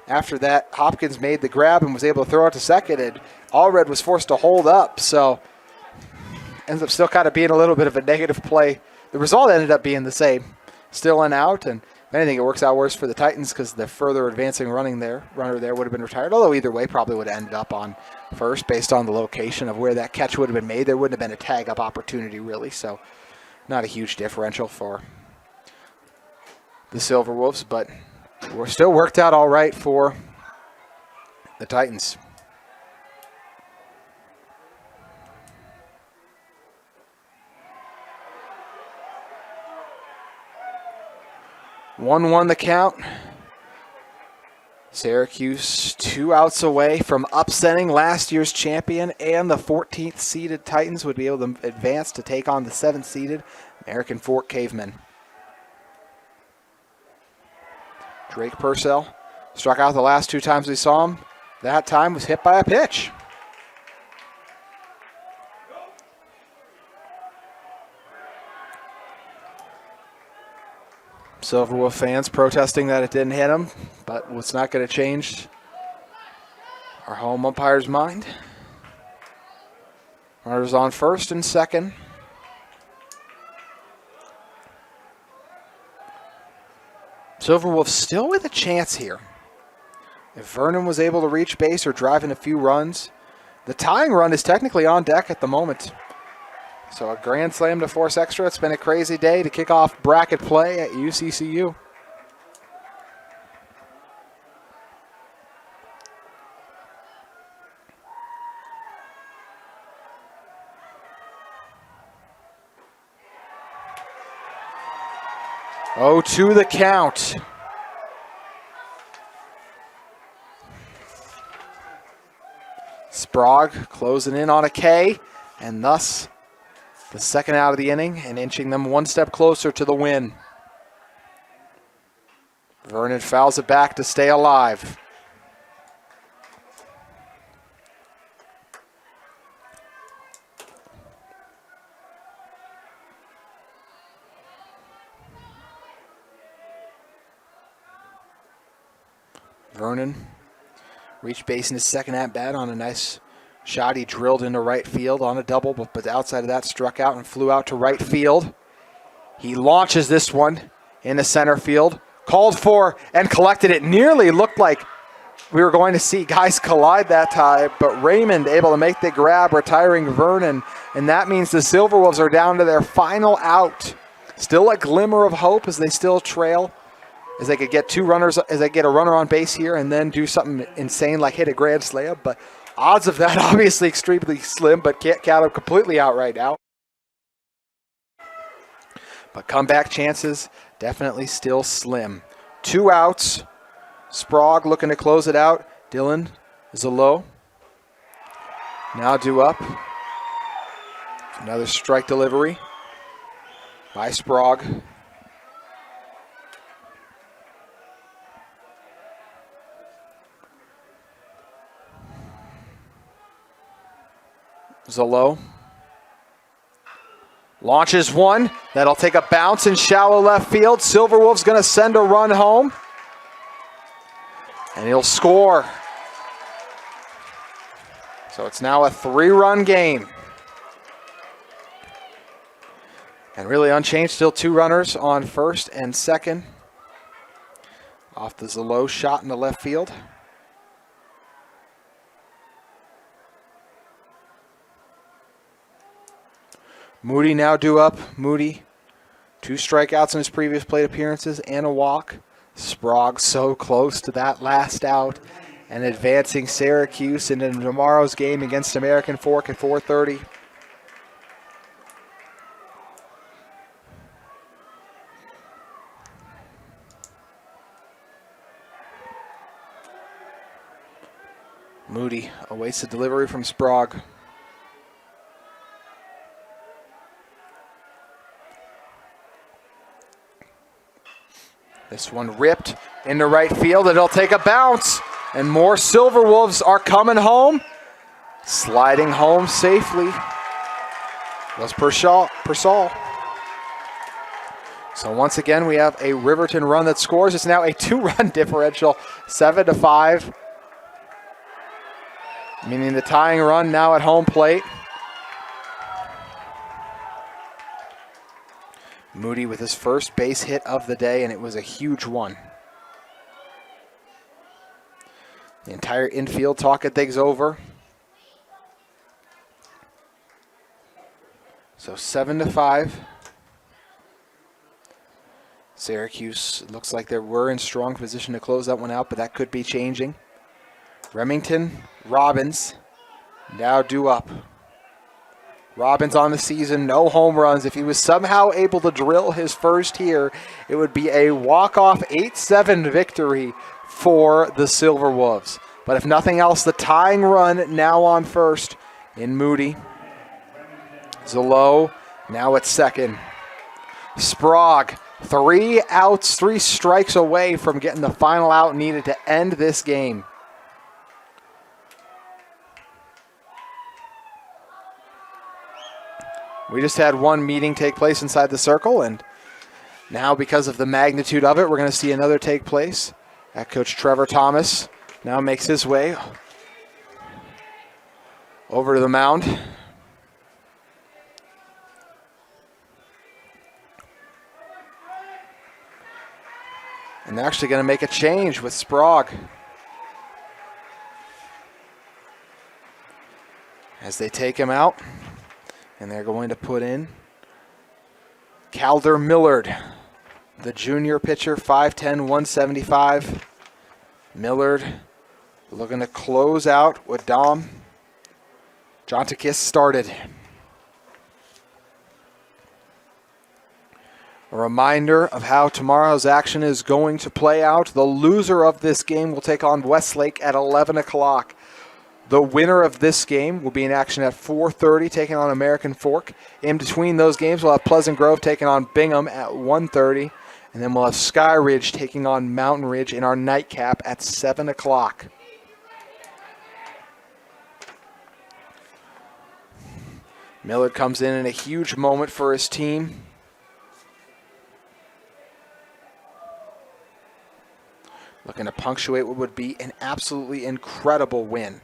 After that, Hopkins made the grab and was able to throw it to second, and Allred was forced to hold up, so ends up still kind of being a little bit of a negative play. The result ended up being the same, still an out, and if anything, it works out worse for the Titans because the further advancing runner there would have been retired, although either way probably would have ended up on first based on the location of where that catch would have been made. There wouldn't have been a tag-up opportunity, really, so not a huge differential for the Silverwolves, but we're still worked out all right for the Titans. One the count. Syracuse 2 outs away from upsetting last year's champion, and the 14th seeded Titans would be able to advance to take on the 7th seeded American Fork Cavemen. Drake Purcell struck out the last 2 times we saw him. That time was hit by a pitch. Silverwolf fans protesting that it didn't hit him, but what's not going to change our home umpire's mind. Runners on first and second. Silverwolf still with a chance here. If Vernon was able to reach base or drive in a few runs, the tying run is technically on deck at the moment. So a grand slam to force extra. It's been a crazy day to kick off bracket play at UCCU. Oh, to the count. Sprague closing in on a K, and thus the second out of the inning and inching them one step closer to the win. Vernon fouls it back to stay alive. Vernon reached base in his second at-bat on a nice shot. He drilled into right field on a double, but outside of that, struck out and flew out to right field. He launches this one into center field, called for and collected it. Nearly looked like we were going to see guys collide that time, but Raymond able to make the grab, retiring Vernon, and that means the Silverwolves are down to their final out. Still a glimmer of hope as they still trail, as they could get 2 runners, as they get a runner on base here and then do something insane like hit a grand slam, but odds of that obviously extremely slim, but can't count them completely out right now. But comeback chances definitely still slim. 2 outs. Sprague looking to close it out. Dylan is a low. Now due up. Another strike delivery by Sprague. Zolo launches one. That'll take a bounce in shallow left field. Silverwolves going to send a run home. And he'll score. So it's now a 3-run game. And really unchanged, still 2 runners on first and second. Off the Zolo shot in the left field. Moody now due up. Moody, 2 strikeouts in his previous plate appearances and a walk. Sprague so close to that last out and advancing Syracuse into tomorrow's game against American Fork at 4:30. Moody awaits the delivery from Sprague. This one ripped into right field. It'll take a bounce. And more Silverwolves are coming home. Sliding home safely was Persall. So once again, we have a Riverton run that scores. It's now a 2-run differential, 7-5. Meaning the tying run now at home plate. Moody with his first base hit of the day, and it was a huge one. The entire infield talking things over. So 7-5. Syracuse looks like they were in strong position to close that one out, but that could be changing. Remington, Robbins, now due up. Robbins on the season, no home runs. If he was somehow able to drill his first here, it would be a walk-off 8-7 victory for the Silverwolves. But if nothing else, the tying run now on first in Moody. Zolo now at second. Sprague, 3 outs, 3 strikes away from getting the final out needed to end this game. We just had one meeting take place inside the circle, and now because of the magnitude of it, we're going to see another take place. That Coach Trevor Thomas now makes his way over to the mound. And they're actually going to make a change with Sprague, as they take him out. And they're going to put in Calder Millard, the junior pitcher, 5'10", 175. Millard looking to close out what Dom Jontakis started. A reminder of how tomorrow's action is going to play out. The loser of this game will take on Westlake at 11 o'clock. The winner of this game will be in action at 4:30, taking on American Fork. In between those games, we'll have Pleasant Grove taking on Bingham at 1:30. And then we'll have Sky Ridge taking on Mountain Ridge in our nightcap at 7 o'clock. Millard comes in a huge moment for his team. Looking to punctuate what would be an absolutely incredible win.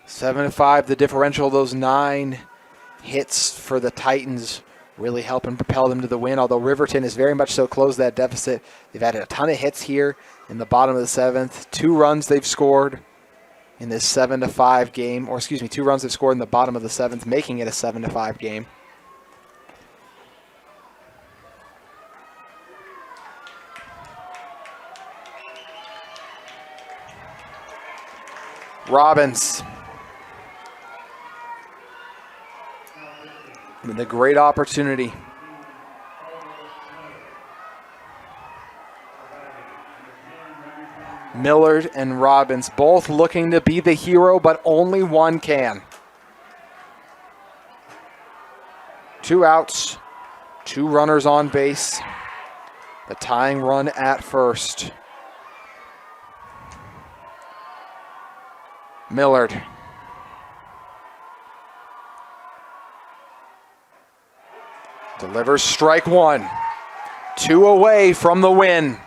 7-5, the differential, those 9 hits for the Titans really helping propel them to the win, although Riverton is very much so closed that deficit. They've added a ton of hits here in the bottom of the 7th. 2 runs they've scored in this 7-5 game, or excuse me, 2 runs they've scored in the bottom of the 7th, making it a 7-5 game. Robbins with a great opportunity. Millard and Robbins both looking to be the hero, but only one can. 2 outs, 2 runners on base. The tying run at first. Millard. Delivers strike 1. 2 away from the win.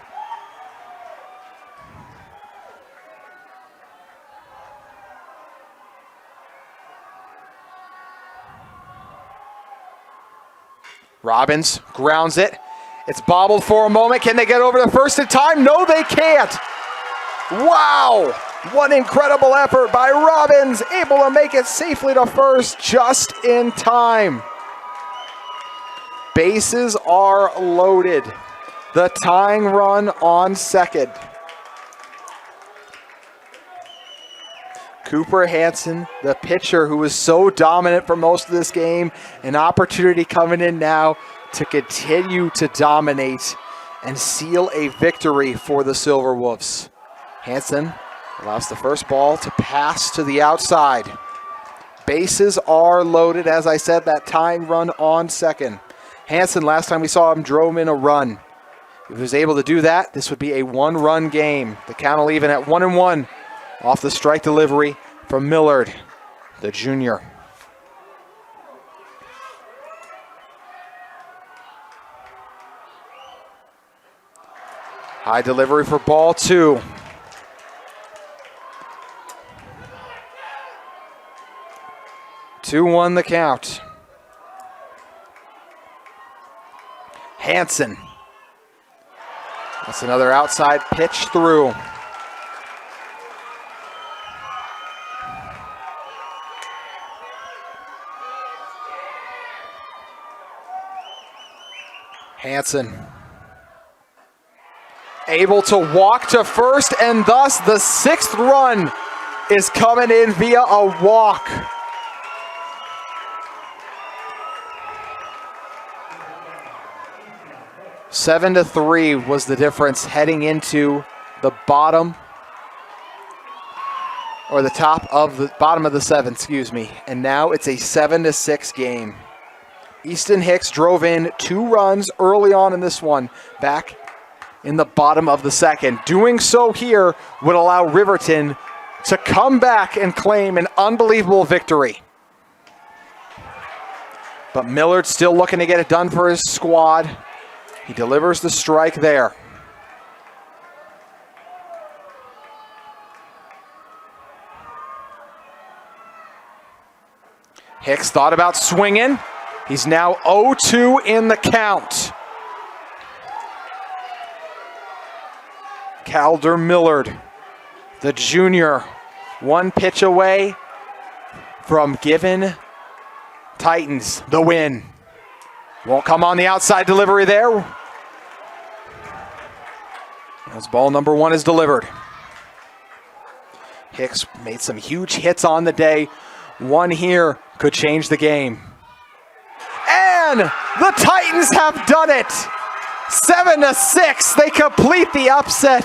Robbins grounds it. It's bobbled for a moment. Can they get over to first in time? No, they can't. Wow! What incredible effort by Robbins, able to make it safely to first just in time. Bases are loaded. The tying run on second. Cooper Hansen, the pitcher who was so dominant for most of this game, an opportunity coming in now to continue to dominate and seal a victory for the Silverwolves. Hansen allows the first ball to pass to the outside. Bases are loaded. As I said, that tying run on second. Hansen, last time we saw him, drove in a run. If he was able to do that, this would be a 1-run game. The count will even at 1-1 off the strike delivery from Millard, the junior. High delivery for ball 2. Two 2-1 the count. Hansen. That's another outside pitch through. Hansen able to walk to first, and thus the 6th run is coming in via a walk. Seven to 3 was the difference heading into the bottom, or the top of the bottom of the 7th, excuse me. And now it's a 7-6 game. Easton Hicks drove in 2 runs early on in this one, back in the bottom of the 2nd. Doing so here would allow Riverton to come back and claim an unbelievable victory. But Millard still looking to get it done for his squad. He delivers the strike there. Hicks thought about swinging. He's now 0-2 in the count. Calder Millard, the junior, 1 pitch away from giving Titans the win. Won't come on the outside delivery there. As ball number 1 is delivered. Hicks made some huge hits on the day. One here could change the game. And the Titans have done it. 7-6, they complete the upset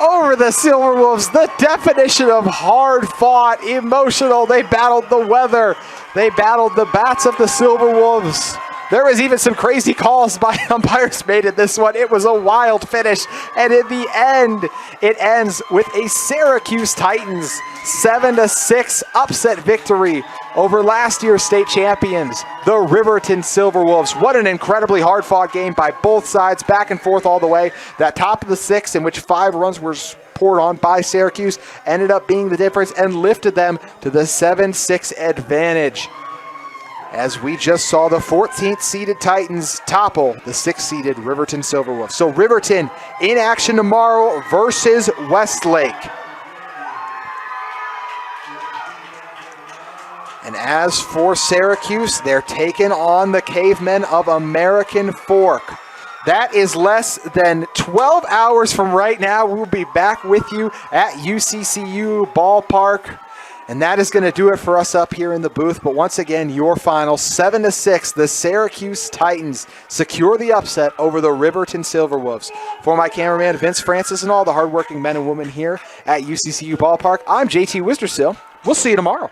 over the Silverwolves. The definition of hard fought, emotional. They battled the weather. They battled the bats of the Silverwolves. There was even some crazy calls by umpires made in this one. It was a wild finish. And in the end, it ends with a Syracuse Titans 7-6 upset victory over last year's state champions, the Riverton Silverwolves. What an incredibly hard-fought game by both sides, back and forth all the way. That top of the 6th, in which 5 runs were poured on by Syracuse, ended up being the difference and lifted them to the 7-6 advantage. As we just saw the 14th seeded Titans topple the 6th seeded Riverton Silverwolves. So Riverton in action tomorrow versus Westlake. And as for Syracuse, they're taking on the Cavemen of American Fork. That is less than 12 hours from right now. We'll be back with you at UCCU Ballpark. And that is going to do it for us up here in the booth. But once again, your final 7-6, the Syracuse Titans secure the upset over the Riverton Silverwolves. For my cameraman, Vince Francis, and all the hardworking men and women here at UCCU Ballpark, I'm JT Wistersill. We'll see you tomorrow.